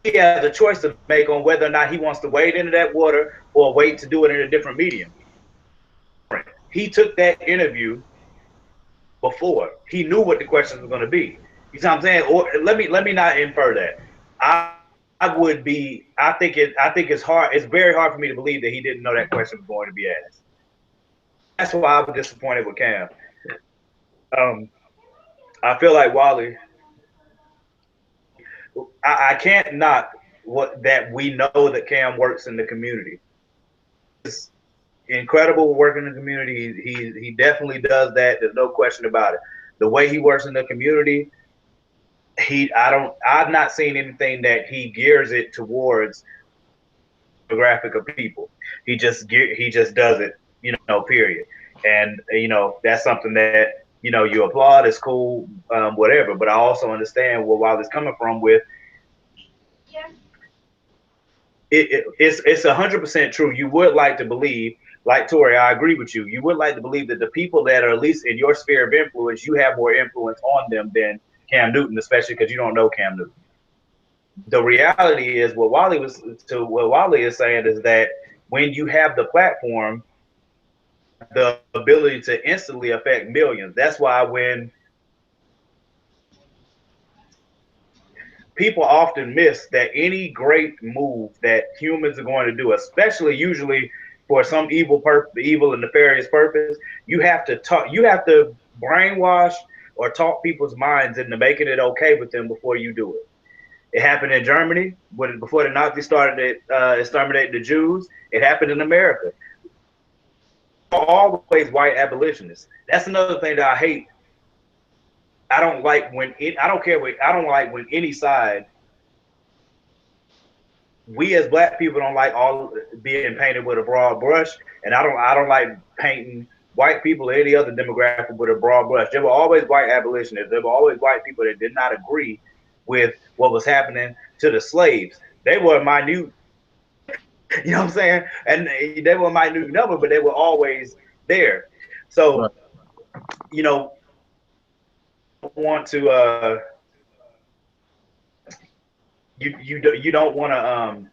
he has a choice to make on whether or not he wants to wade into that water or wait to do it in a different medium. He took that interview before. He knew what the questions were going to be. You know what I'm saying? Or let me not infer that. I think it's hard. It's very hard for me to believe that he didn't know that question was going to be asked. That's why I was disappointed with Cam. I feel like Wally. I can't knock that we know that Cam works in the community. It's incredible working in the community. He definitely does that. There's no question about it. The way he works in the community, I've not seen anything that he gears it towards demographic of people. He just does it, period. And that's something that you applaud. It's cool, whatever. But I also understand where Wiley's coming from with it's 100% true. You would like to believe, like Tori, I agree with you. You would like to believe that the people that are at least in your sphere of influence, you have more influence on them than Cam Newton, especially because you don't know Cam Newton. The reality is what Wally is saying is that when you have the platform, the ability to instantly affect millions. That's why when people often miss that any great move that humans are going to do, especially usually for some evil and nefarious purpose, you have to brainwash or talk people's minds into making it okay with them before you do it. It happened in Germany before the Nazis started exterminating the Jews. It happened in America. Always white abolitionists. That's another thing that I hate. I don't like when any side. We as black people don't like all being painted with a broad brush, and I don't like painting white people or any other demographic with a broad brush. There were always white abolitionists. There were always white people that did not agree with what was happening to the slaves. They were minute, you know what I'm saying? And they were a minute number, but they were always there. So, right. Want to you don't want to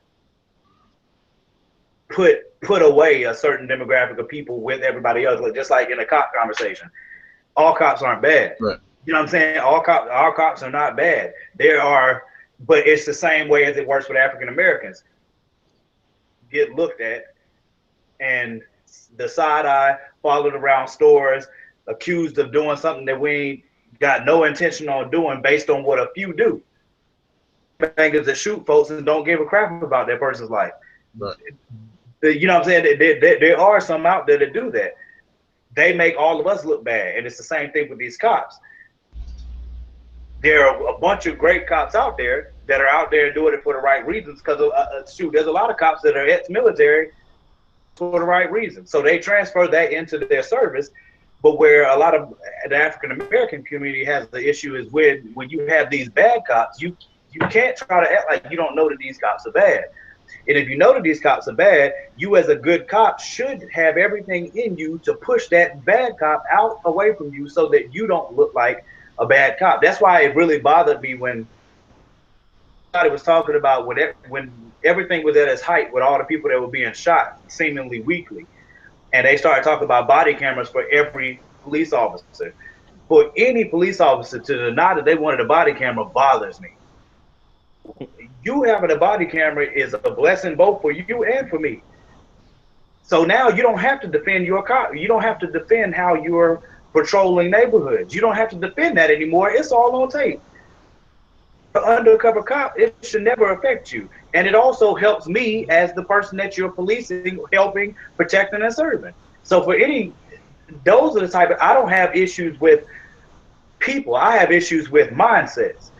put away a certain demographic of people with everybody else. Just like in a cop conversation, all cops aren't bad. Right. You know what I'm saying? All cops are not bad. There are, but it's the same way as it works with African Americans. Get looked at, and the side eye, followed around stores, accused of doing something that we ain't got no intention on doing based on what a few do. Bangers that shoot folks and don't give a crap about that person's life. Right. You know what I'm saying? There are some out there that do that. They make all of us look bad, and it's the same thing with these cops. There are a bunch of great cops out there that are out there doing it for the right reasons. Because there's a lot of cops that are ex-military for the right reasons, so they transfer that into their service. But where a lot of the African American community has the issue is when you have these bad cops, you can't try to act like you don't know that these cops are bad. And if you know that these cops are bad, you as a good cop should have everything in you to push that bad cop out away from you so that you don't look like a bad cop. That's why it really bothered me when somebody was talking about when everything was at its height with all the people that were being shot seemingly weekly. And they started talking about body cameras for every police officer. For any police officer to deny that they wanted a body camera bothers me. You having a body camera is a blessing both for you and for me. So now you don't have to defend your cop. You don't have to defend how you're patrolling neighborhoods. You don't have to defend that anymore. It's all on tape. undercover cop, it should never affect you. And it also helps me as the person that you're policing, helping, protecting, and serving. So for any, those are the type of, I don't have issues with people. I have issues with mindsets.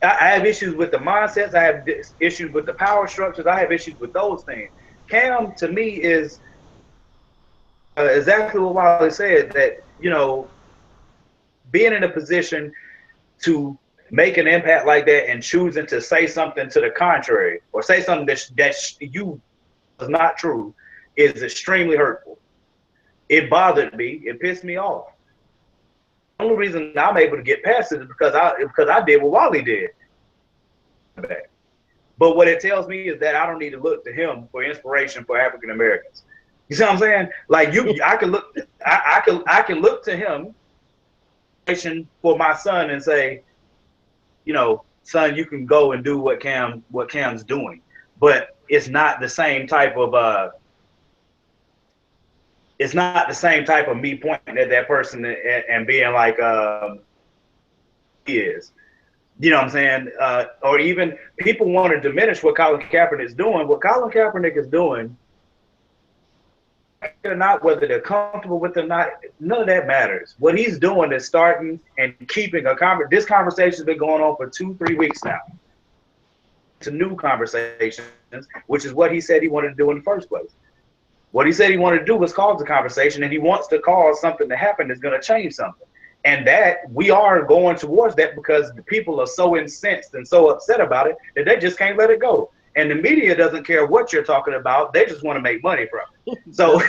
I have issues with the mindsets. I have issues with the power structures. I have issues with those things. Cam, to me, is exactly what Wally said, that, you know, being in a position to make an impact like that and choosing to say something to the contrary or say something that you is not true is extremely hurtful. It bothered me. It pissed me off. The only reason I'm able to get past it is because I did what Wally did. But what it tells me is that I don't need to look to him for inspiration for African Americans. You see what I'm saying? Like I can look to him for my son and say, you know, son, you can go and do what Cam's doing. But it's not the same type of me pointing at that person and being like he is. You know what I'm saying? Or even people want to diminish what Colin Kaepernick is doing. What Colin Kaepernick is doing, or not, whether they're comfortable with it or not, none of that matters. What he's doing is starting and keeping this conversation has been going on for 2-3 weeks now. To new conversations, which is what he said he wanted to do in the first place. What he said he wanted to do was cause the conversation, and he wants to cause something to happen that's going to change something. And that we are going towards that because the people are so incensed and so upset about it that they just can't let it go. And the media doesn't care what you're talking about; they just want to make money from it. So,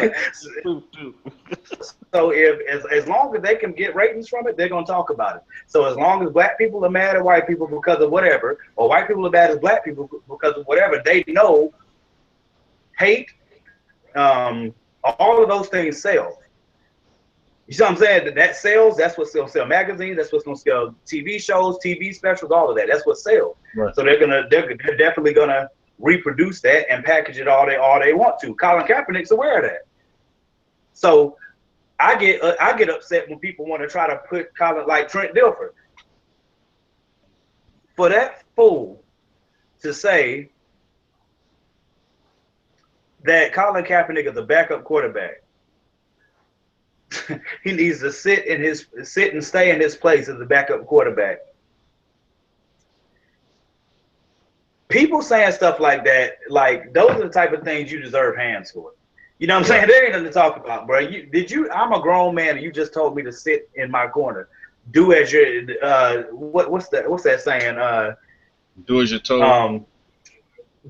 so if as long as they can get ratings from it, they're gonna talk about it. So as long as black people are mad at white people because of whatever, or white people are mad at black people because of whatever, they know hate, all of those things sell. You see what I'm saying? That sells. That's what's going to sell magazines. That's what's going to sell TV shows, TV specials, all of that. That's what sells. Right. So they're definitely gonna reproduce that and package it all they want to. Colin Kaepernick's aware of that. So I get upset when people want to try to put Colin, like Trent Dilfer, for that fool to say that Colin Kaepernick is a backup quarterback. He needs to sit and stay in his place as a backup quarterback. People saying stuff like that, like those are the type of things you deserve hands for. You know what I'm saying? There ain't nothing to talk about, bro. I'm a grown man and you just told me to sit in my corner. Do as you're what's that saying? Do as you're told.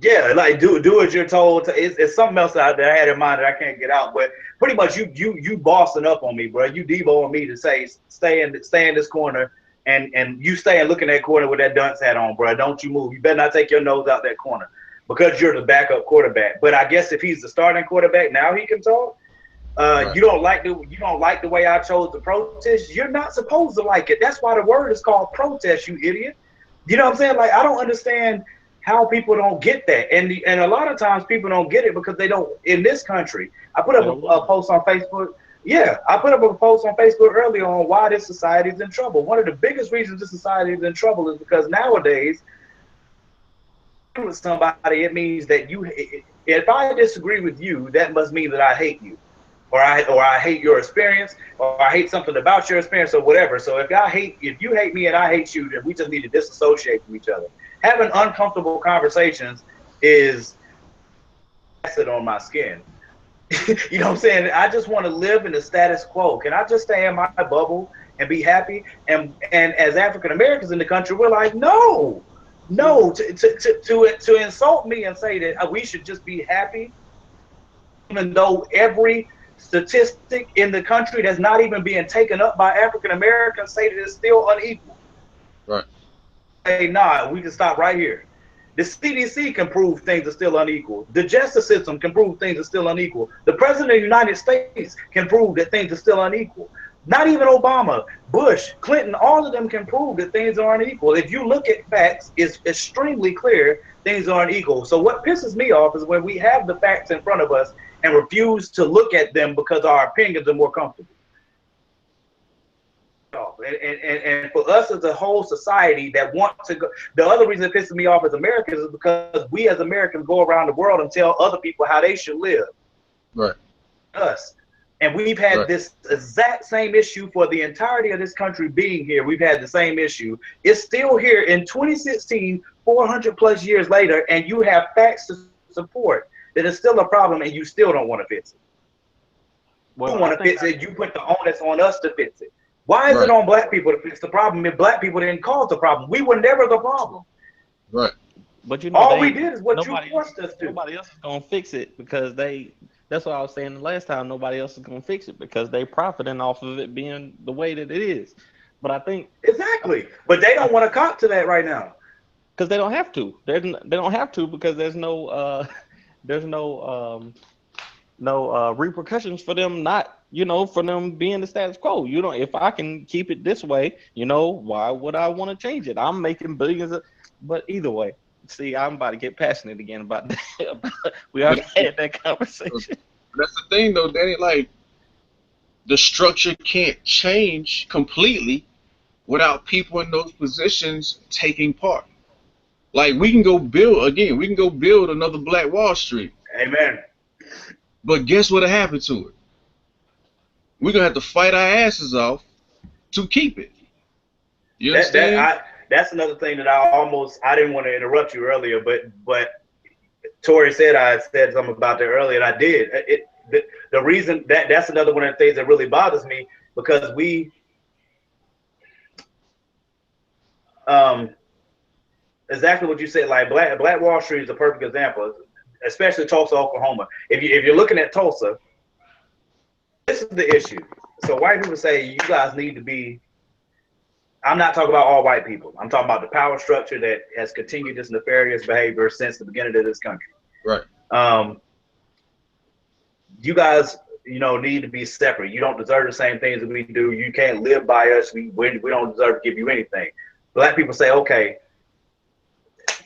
Yeah, like do as you're told. It's something else out there I had in mind that I can't get out. But pretty much you bossing up on me, bro. You Deboing me to say stay in this corner, and you stay and look in that corner with that dunce hat on, bro. Don't you move. You better not take your nose out that corner because you're the backup quarterback. But I guess if he's the starting quarterback, now he can talk. Right. You don't like the way I chose to protest. You're not supposed to like it. That's why the word is called protest, you idiot. You know what I'm saying? Like I don't understand how people don't get that, and a lot of times people don't get it because they don't. In this country, I put up a post on Facebook. Yeah, I put up a post on Facebook earlier on why this society is in trouble. One of the biggest reasons this society is in trouble is because nowadays, with somebody, it means that if I disagree with you, that must mean that I hate you, or I hate your experience, or I hate something about your experience, or whatever. So if you hate me and I hate you, then we just need to disassociate from each other. Having uncomfortable conversations is acid on my skin. You know what I'm saying? I just want to live in the status quo. Can I just stay in my bubble and be happy? And as African Americans in the country, we're like, no. To insult me and say that we should just be happy, even though every statistic in the country that's not even being taken up by African Americans say that it's still unequal. Right. Hey, nah, we can stop right here. The CDC can prove things are still unequal. The justice system can prove things are still unequal. The president of the United States can prove that things are still unequal. Not even Obama, Bush, Clinton, all of them can prove that things are unequal. If you look at facts, it's extremely clear things are unequal. So what pisses me off is when we have the facts in front of us and refuse to look at them because our opinions are more comfortable. and for us as a whole society that want to go, the other reason it pisses me off as Americans is because we as Americans go around the world and tell other people how they should live. Right. Us. And we've had this exact same issue for the entirety of this country being here. We've had the same issue. It's still here in 2016, 400 plus years later, and you have facts to support that it's still a problem, and you still don't want to fix it. Well, You want to fix it, you put the onus on us to fix it. Why is it on black people to fix the problem if black people didn't cause the problem? We were never the problem. Right. But you know, all we did is what you forced us to. Nobody else is gonna fix it because that's what I was saying the last time. Nobody else is gonna fix it because they profiting off of it being the way that it is. But I think exactly. But they don't want to cop to that right now because they don't have to. They don't have to because there's no repercussions for them not, for them being the status quo. If I can keep it this way, why would I want to change it? I'm making billions but either way. See, I'm about to get passionate again about that. We already had that conversation. That's the thing, though, Danny. Like, the structure can't change completely without people in those positions taking part. Like, we can go build another Black Wall Street. Amen. But guess what'll happen to it? We're going to have to fight our asses off to keep it. You understand? That's another thing that I didn't want to interrupt you earlier, but Tori said I said something about that earlier, and I did. The reason that's another one of the things that really bothers me because we exactly what you said, like Black Wall Street is a perfect example, especially Tulsa, Oklahoma. If you're looking at Tulsa, this is the issue. So white people say you guys need to be. I'm not talking about all white people. I'm talking about the power structure that has continued this nefarious behavior since the beginning of this country. Right. You guys, need to be separate. You don't deserve the same things that we do. You can't live by us. We don't deserve to give you anything. Black people say, okay,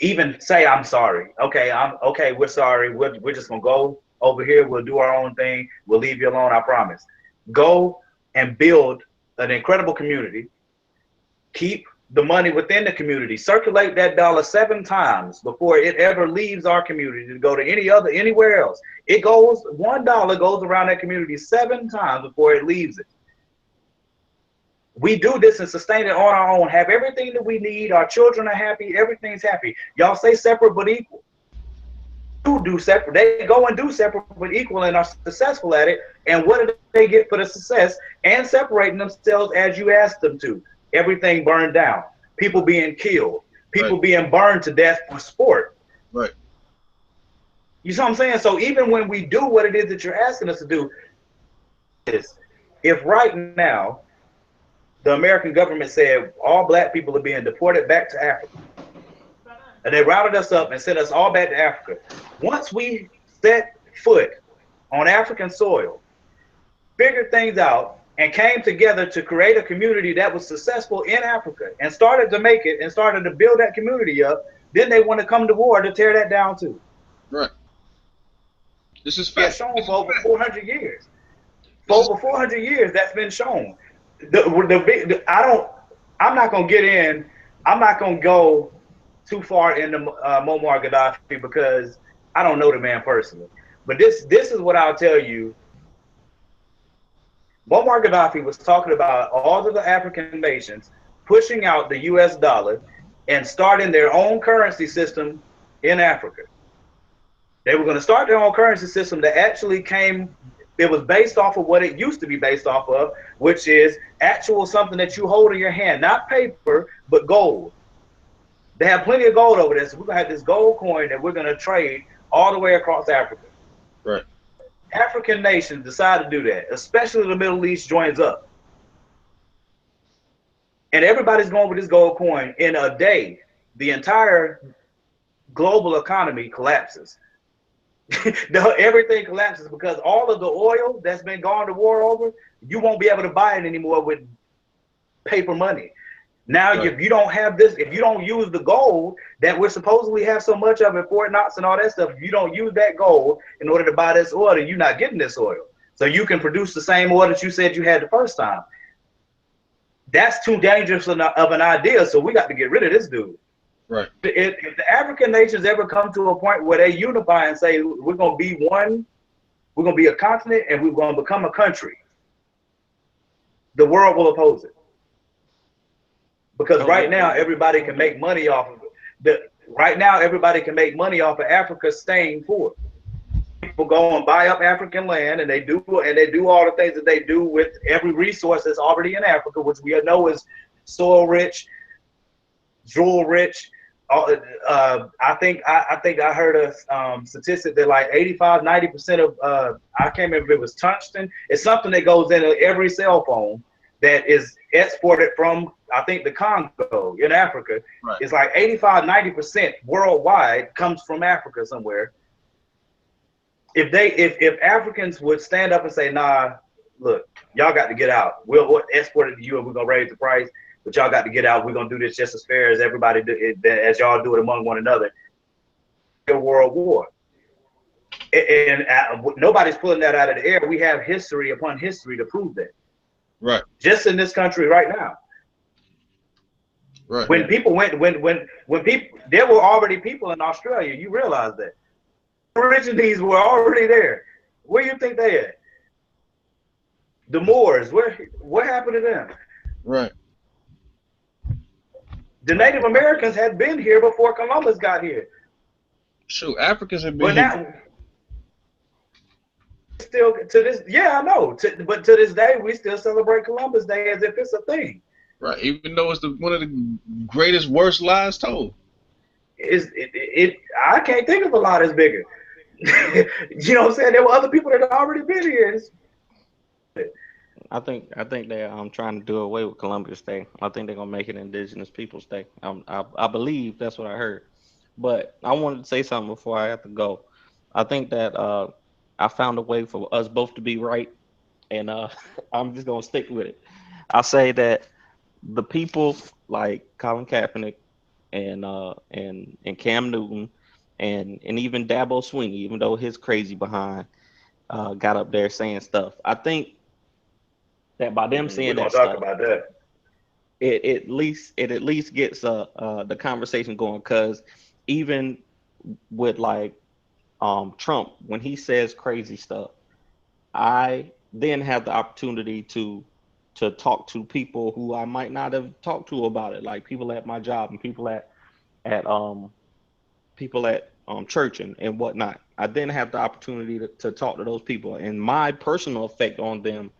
even say I'm sorry. Okay, we're sorry. We're just gonna go over here. We'll do our own thing. We'll leave you alone. I promise. Go and build an incredible community. Keep the money within the community. Circulate that dollar 7 times before it ever leaves our community to go to anywhere else. $1 goes around that community 7 times before it leaves it. We do this and sustain it on our own. Have everything that we need. Our children are happy. Everything's happy. Y'all say separate but equal. Do separate. They go and do separate but equal and are successful at it. And what do they get for the success? And separating themselves as you asked them to. Everything burned down, people being killed, people being burned to death for sport. Right. You see what I'm saying? So even when we do what it is that you're asking us to do, if right now the American government said all black people are being deported back to Africa, and they routed us up and sent us all back to Africa, once we set foot on African soil, figured things out, and came together to create a community that was successful in Africa and started to make it and started to build that community up, then they want to come to war to tear that down too. Right. This is fact. Shown for over 400 years. For over 400 years, that's been shown. I'm not going to get in. I'm not going to go too far into Muammar Gaddafi because I don't know the man personally. But this is what I'll tell you. Muammar Gaddafi was talking about all of the African nations pushing out the US dollar and starting their own currency system in Africa. They were going to start their own currency system that actually it was based off of what it used to be based off of, which is actual something that you hold in your hand, not paper, but gold. They have plenty of gold over there, so we're going to have this gold coin that we're going to trade all the way across Africa. Right. African nations decide to do that, especially the Middle East joins up. And everybody's going with this gold coin. In a day, the entire global economy collapses. Everything collapses because all of the oil that's been gone to war over, you won't be able to buy it anymore with paper money. Now, if you don't have this, if you don't use the gold that we're supposedly have so much of in Fort Knox and all that stuff, if you don't use that gold in order to buy this oil, then you're not getting this oil. So you can produce the same oil that you said you had the first time. that's too dangerous of an idea. So we got to get rid of this dude. Right. If the African nations ever come to a point where they unify and say we're going to be one, we're going to be a continent, and we're going to become a country, the world will oppose it. Because right now everybody can make money off of it. Right now everybody can make money off of Africa staying poor. People go and buy up African land, and they do all the things that they do with every resource that's already in Africa, which we know is soil rich, jewel rich. I think I heard a statistic that like 85-90% of I can't remember if it was tungsten. It's something that goes into every cell phone that is exported from, I think, the Congo in Africa. Right. It's like 85-90% worldwide comes from Africa somewhere. If Africans would stand up and say, nah, look, y'all got to get out. We'll export it to you and we're gonna raise the price, but y'all got to get out. We're gonna do this just as fair as everybody do it, as y'all do it among one another. A world war. And nobody's pulling that out of the air. We have history upon history to prove that. Right. Just in this country right now. Right. When people went, when people, there were already people in Australia. You realize that. Aborigines were already there. Where you think they at? The Moors. What happened to them? Right. The Native Americans had been here before Columbus got here. Shoot, Africans have been here. Still to this, yeah, I know. But to this day, we still celebrate Columbus Day as if it's a thing. Right. Even though it's one of the greatest, worst lies told. I can't think of a lie that's bigger. You know what I'm saying? There were other people that had already been here. I think they're trying to do away with Columbus Day. I think they're gonna make it Indigenous Peoples Day. I believe that's what I heard. But I wanted to say something before I have to go. I think that I found a way for us both to be right, and I'm just gonna stick with it. I say that the people like Colin Kaepernick and Cam Newton and even Dabo Swinney, even though his crazy behind got up there saying stuff. I think that by them saying that stuff, about that. It at least gets the conversation going, because even with like Trump, when he says crazy stuff, I then have the opportunity to talk to people who I might not have talked to about it, like people at my job and people at church and whatnot. I then have the opportunity to talk to those people, and my personal effect on them,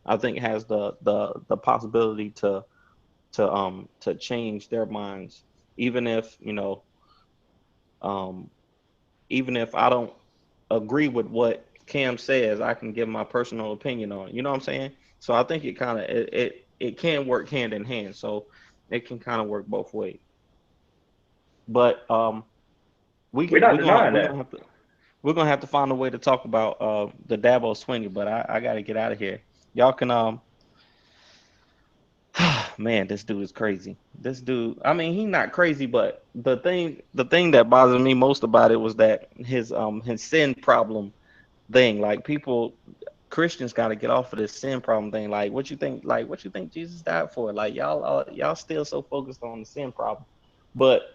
I think, has the possibility to change their minds, even if even if I don't agree with what Cam says, I can give my personal opinion on it. You know what I'm saying? So I think it can work hand in hand. So it can kind of work both ways. But we're gonna have to find a way to talk about the Dabo Swinney. But I got to get out of here. Y'all can man, this dude is crazy. This dude, I mean, he's not crazy, but the thing that bothered me most about it was that his sin problem thing. Like, Christians got to get off of this sin problem thing. Like, what you think Jesus died for? Like, y'all still so focused on the sin problem. But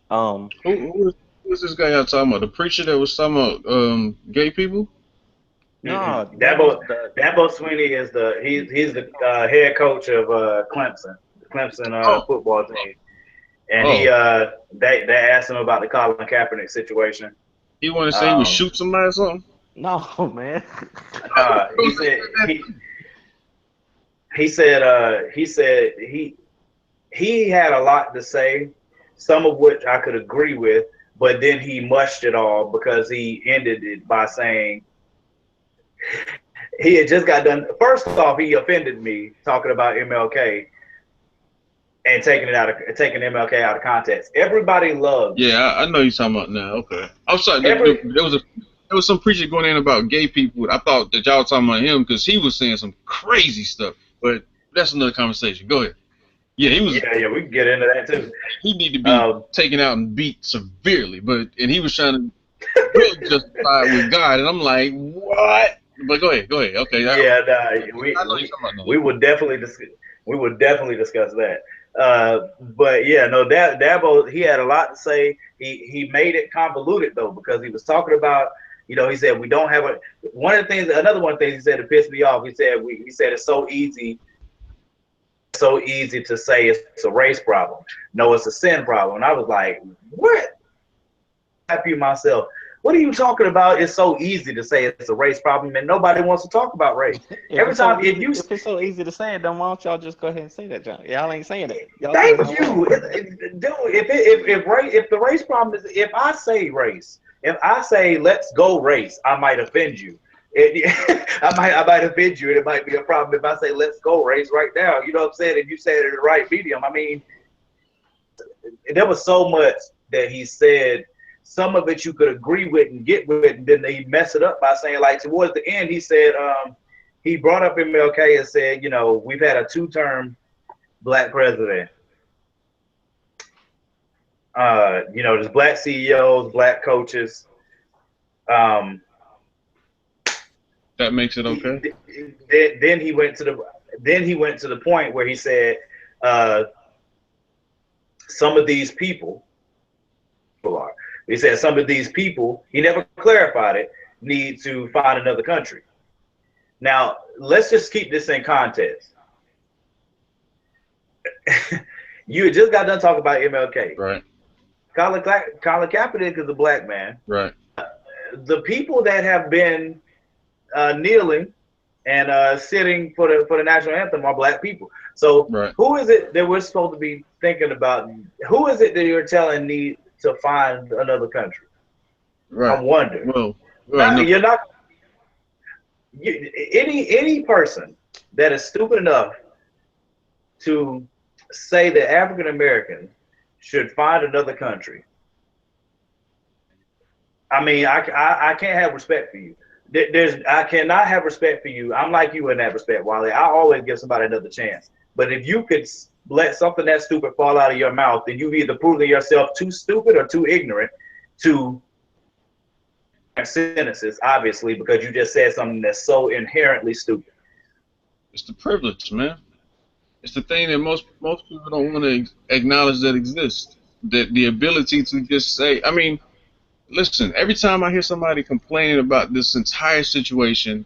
who was this guy y'all talking about? The preacher that was talking about gay people? No, Dabo Swinney is he's the head coach of Clemson football team, and they asked him about the Colin Kaepernick situation. He wanted to say he would shoot somebody or something? No, man. He said he had a lot to say, some of which I could agree with, but then he mushed it all because he ended it by saying he had just got done. First off, he offended me talking about MLK and taking MLK out of context. Everybody loves. Yeah, I know you're talking about now. Okay, I'm sorry. There was some preacher going in about gay people. I thought that y'all were talking about him because he was saying some crazy stuff. But that's another conversation. Go ahead. Yeah, he was. Yeah, we can get into that too. He needed to be taken out and beat severely, and he was trying to really justify it with God, and I'm like, what? But go ahead. Okay. Yeah, we would definitely We would definitely discuss that. But yeah, no, Dabo, he had a lot to say. He made it convoluted though, because he was talking about, he said we don't have a one of the things. Another one of the things he said that pissed me off. He said it's so easy to say it's a race problem. No, it's a sin problem. And I was like, what? Happy myself. What are you talking about? It's so easy to say it's a race problem, and nobody wants to talk about race. Every time, if it's so easy to say it, then why don't y'all just go ahead and say that, John? Y'all ain't saying it. Y'all thank saying you, dude. If the race problem is, if I say race, if I say let's go race, I might offend you. I might offend you, and it might be a problem if I say let's go race right now. You know what I'm saying? And you said it in the right medium. I mean, there was so much that he said. Some of it you could agree with and get with, and then he mess it up by saying, like, towards the end, he said, he brought up MLK and said, we've had a 2-term black president. There's black CEOs, black coaches. That makes it okay. Then he went to the point where he said, some of these people are. He said some of these people, he never clarified it, need to find another country. Now, let's just keep this in context. You just got done talking about MLK. Right. Colin Kaepernick is a black man. Right. The people that have been kneeling and sitting for the national anthem are black people. So right. Who is it that we're supposed to be thinking about? Who is it that you're telling need to find another country? Right. I'm wondering. Well, no. You're not. Any person that is stupid enough to say that African Americans should find another country. I mean, I can't have respect for you. I cannot have respect for you. I'm like you in that respect, Wally. I always give somebody another chance. But if you could let something that stupid fall out of your mouth, then you've either proven yourself too stupid or too ignorant to sentences, obviously, because you just said something that's so inherently stupid. It's the privilege, man. It's the thing that most people don't want to acknowledge that exists. That the ability to just say, I mean, listen, every time I hear somebody complaining about this entire situation,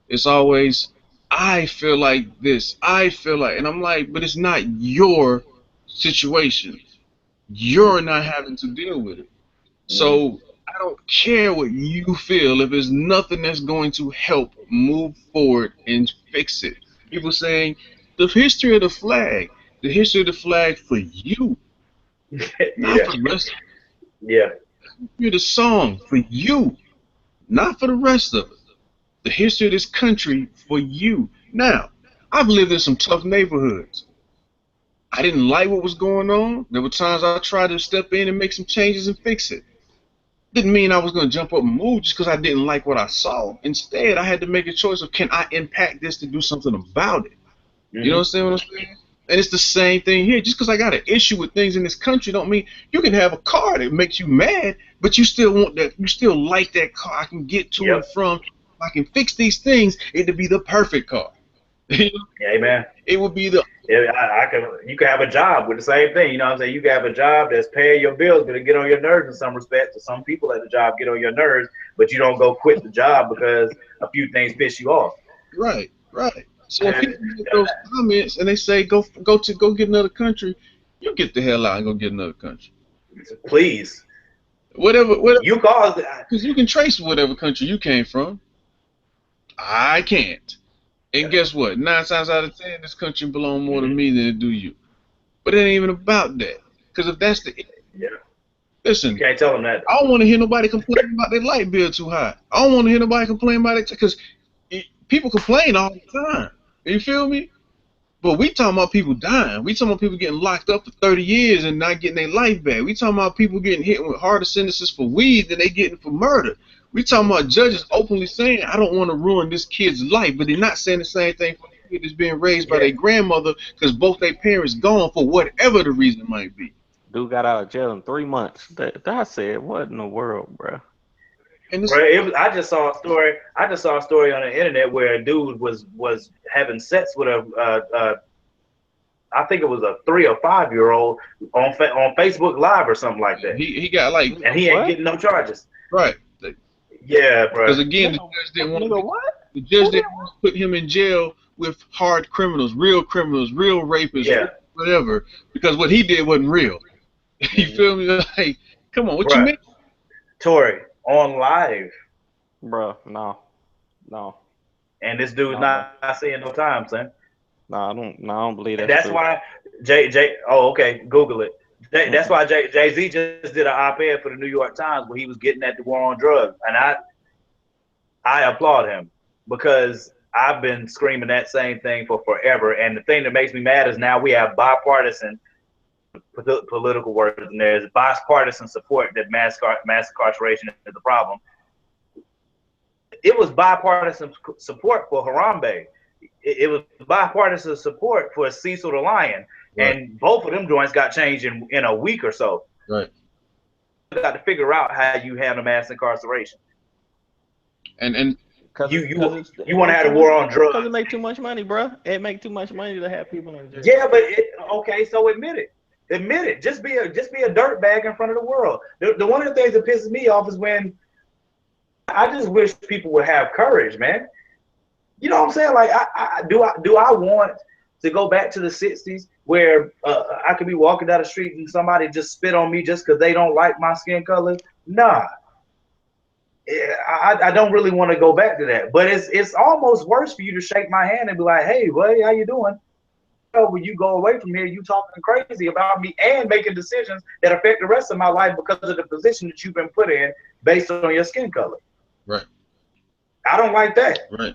it's always, I feel like this, I feel like, and I'm like, but it's not your situation. You're not having to deal with it. So I don't care what you feel if there's nothing that's going to help move forward and fix it. People saying the history of the flag for you, not for the rest. Yeah. You're the song for you, not for the rest of it. The history of this country for you. Now, I've lived in some tough neighborhoods. I didn't like what was going on. There were times I tried to step in and make some changes and fix it. Didn't mean I was going to jump up and move just because I didn't like what I saw. Instead, I had to make a choice of, can I impact this to do something about it? Mm-hmm. You know what I'm saying? And it's the same thing here. Just because I got an issue with things in this country don't mean you can have a car that makes you mad, but you still want that. You still like that car. I can get to and from. If I can fix these things, it'd be the perfect car. Amen. It would be the. You can have a job with the same thing. You know what I'm saying? You can have a job that's paying your bills, but it get on your nerves in some respects. So some people at the job get on your nerves, but you don't go quit the job because a few things piss you off. Right. So if people make those comments and they say go get another country, you get the hell out and go get another country. Please. Whatever you caused it. Because you can trace whatever country you came from. I can't. And guess what? 9 times out of 10, this country belongs more to me than it do you. But it ain't even about that. Because if that's the listen, you can't tell them that. I don't want to hear nobody complain about their light bill too high. I don't want to hear nobody complain about it because people complain all the time. You feel me? But we talking about people dying. We talking about people getting locked up for 30 years and not getting their life back. We talking about people getting hit with harder sentences for weed than they getting for murder. We talking about judges openly saying, I don't want to ruin this kid's life, but they're not saying the same thing for the kid that's being raised by their grandmother because both their parents gone for whatever the reason might be. Dude got out of jail in 3 months. That said, what in the world, bro? I just saw a story. on the internet where a dude was having sex with I think it was a 3 or 5-year-old on Facebook Live or something like that. He got like, and he ain't getting no charges. right. Yeah, bro. Because again, the judge didn't want to put him in jail with hard criminals, real rapists, whatever. Because what he did wasn't real. You feel me? Like, come on, what you mean? Tory, on live. Bro, no. And this dude's not seeing no time, son. No, I don't believe that. That's why J. Oh, okay. Google it. That's why Jay-Z just did an op-ed for the New York Times where he was getting at the war on drugs, and I applaud him because I've been screaming that same thing for forever. And the thing that makes me mad is now we have bipartisan political words, and there's bipartisan support that mass incarceration is the problem. It was bipartisan support for Harambe. It was bipartisan support for Cecil the Lion. Right. And both of them joints got changed in a week or so. Right. You got to figure out how you handle mass incarceration. And you want to have a war on drugs. Because it make too much money, bro. It make too much money to have people in jail. Yeah, but okay, so admit it. Admit it. Just be a dirtbag in front of the world. The one of the things that pisses me off is when I just wish people would have courage, man. You know what I'm saying? Like, do I want to go back to the 60s where I could be walking down the street and somebody just spit on me just because they don't like my skin color? Nah. I don't really want to go back to that. But it's almost worse for you to shake my hand and be like, hey, buddy, how you doing? When you go away from here, you talking crazy about me and making decisions that affect the rest of my life because of the position that you've been put in based on your skin color. Right. I don't like that. Right.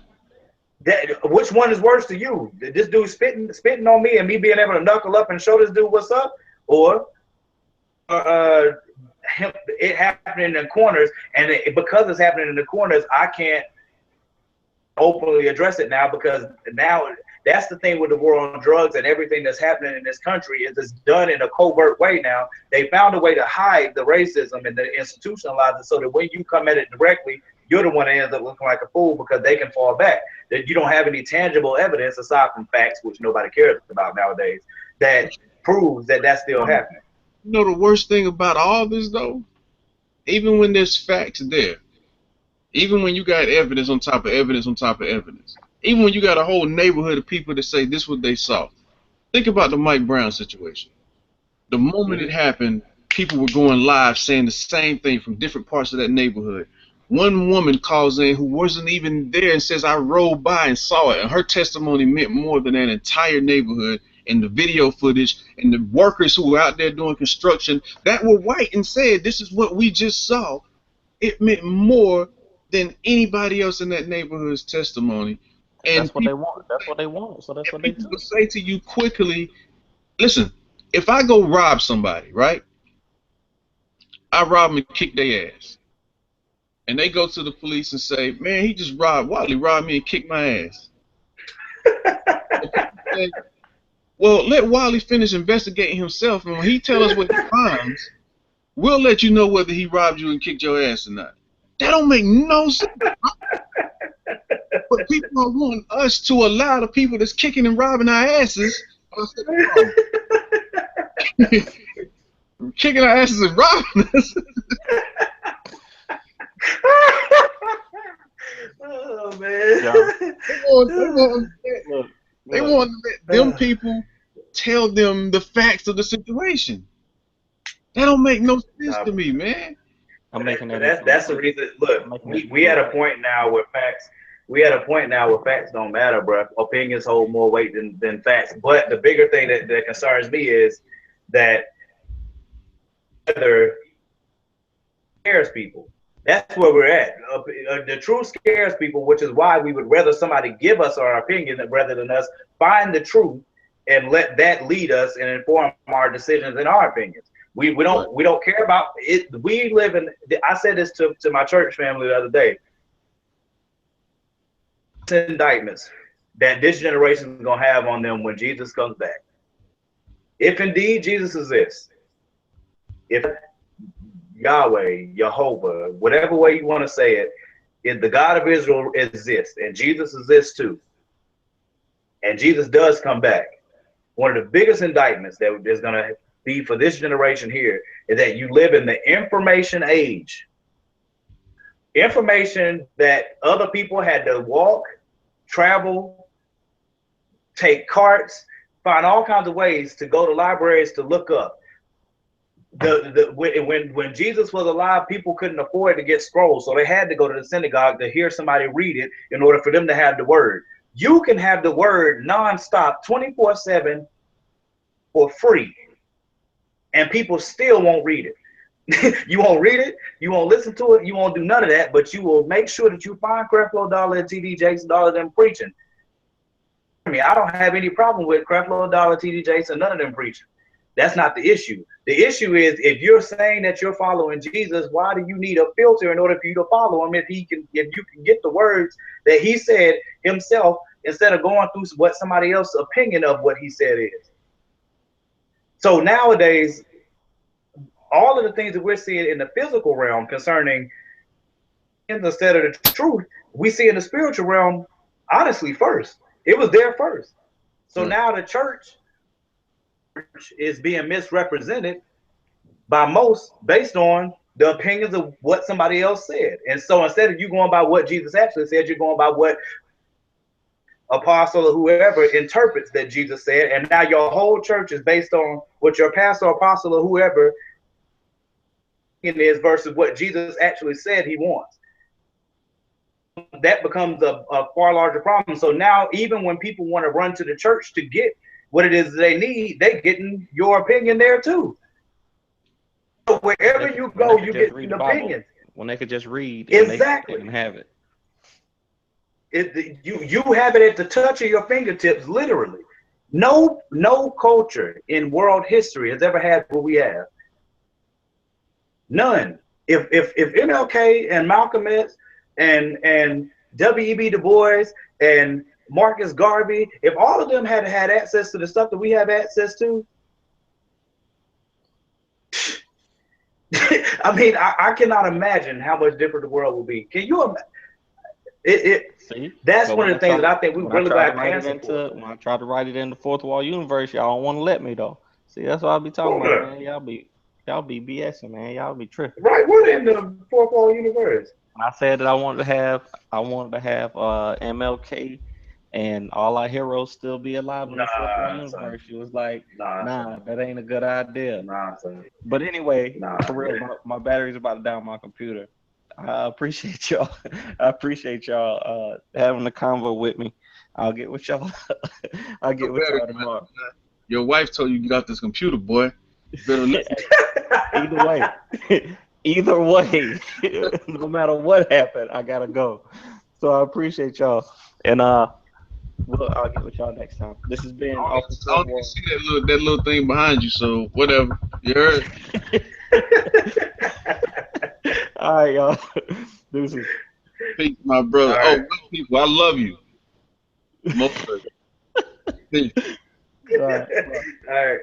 Which one is worse to you? This dude spitting on me and me being able to knuckle up and show this dude what's up, or it happening in the corners, and because it's happening in the corners, I can't openly address it now because now that's the thing with the war on drugs and everything that's happening in this country is it's done in a covert way now. They found a way to hide the racism and the institutionalize it so that when you come at it directly, you're the one that ends up looking like a fool because they can fall back. That you don't have any tangible evidence aside from facts, which nobody cares about nowadays, that proves that that's still happening. You know the worst thing about all this, though? Even when there's facts there, even when you got evidence on top of evidence on top of evidence, even when you got a whole neighborhood of people that say this is what they saw. Think about the Mike Brown situation. The moment it happened, people were going live saying the same thing from different parts of that neighborhood. One woman calls in who wasn't even there and says, I rode by and saw it. And her testimony meant more than that entire neighborhood and the video footage and the workers who were out there doing construction that were white and said, this is what we just saw. It meant more than anybody else in that neighborhood's testimony. And that's what they want. That's what they want. So that's what they do. People say to you quickly, listen, if I go rob somebody, right? I rob them and kick their ass. And they go to the police and say, man, he just Wally robbed me and kicked my ass. Say, well, let Wally finish investigating himself, and when he tells us what he finds, we'll let you know whether he robbed you and kicked your ass or not. That don't make no sense. But people are wanting us to allow the people that's kicking and robbing our asses. Kicking our asses and robbing us. Oh man! They want to let them people tell them the facts of the situation. That don't make no sense to me, man. I'm making that. That's the reason. Look, we at a point now where facts. We at a point now where facts don't matter, bro. Opinions hold more weight than facts. But the bigger thing that concerns me is that whether scares people. That's where we're at. The truth scares people, which is why we would rather somebody give us our opinion rather than us find the truth and let that lead us and inform our decisions and our opinions. We don't care about it. We live in. I said this to my church family the other day. Indictments that this generation is gonna have on them when Jesus comes back. If indeed Jesus exists, if Yahweh, Jehovah, whatever way you want to say it, if the God of Israel exists and Jesus exists too, and Jesus does come back, one of the biggest indictments that is going to be for this generation here is that you live in the information age. Information that other people had to walk, travel, take carts, find all kinds of ways to go to libraries to look up. When Jesus was alive, people couldn't afford to get scrolls, so they had to go to the synagogue to hear somebody read it in order for them to have the word. You can have the word nonstop, 24/7 for free, and people still won't read it. You won't read it, you won't listen to it, you won't do none of that, but you will make sure that you find Creflo Dollar and TD Jakes and all of them preaching. I don't have any problem with Creflo Dollar, TD Jakes, and none of them preaching. That's not the issue. The issue is if you're saying that you're following Jesus, why do you need a filter in order for you to follow him if you can get the words that he said himself instead of going through what somebody else's opinion of what he said is? So nowadays, all of the things that we're seeing in the physical realm concerning instead of the truth, we see in the spiritual realm, honestly, first. It was there first. So now the church is being misrepresented by most based on the opinions of what somebody else said. And so instead of you going by what Jesus actually said, you're going by what apostle or whoever interprets that Jesus said. And now your whole church is based on what your pastor, apostle, or whoever is versus what Jesus actually said he wants. That becomes a far larger problem. So now even when people want to run to the church to get what it is they need, they getting your opinion there too. So wherever you go, you get an opinion. When they could just read exactly and have it. You have it at the touch of your fingertips, literally. No culture in world history has ever had what we have. None. If MLK and Malcolm X and W.E.B. Du Bois and Marcus Garvey, if all of them had access to the stuff that we have access to, I mean, I cannot imagine how much different the world will be. Can you imagine? See, that's one of the things that I think we really got to answer for. When I tried to write it in the fourth wall universe, y'all don't want to let me though. See, that's what I be talking about, man. Y'all be BSing, man. Y'all be tripping. Right, we're in the fourth wall universe. I said that I wanted to have MLK and all our heroes still be alive in the fourth wall universe. She was like, nah, that ain't a good idea. But anyway, for real, my battery's about to die on my computer. I appreciate y'all. Having the convo with me. I'll get with y'all. I'll get with y'all tomorrow. Your wife told you to get off this computer, boy. You better listen. Either way, no matter what happened, I gotta go. So I appreciate y'all, and I'll get with y'all next time. This has been off the I don't see that little thing behind you, so whatever. You heard? All right, y'all. Deuces. Peace, my brother. Right. Oh, people, I love you. Most of it. Peace. All right.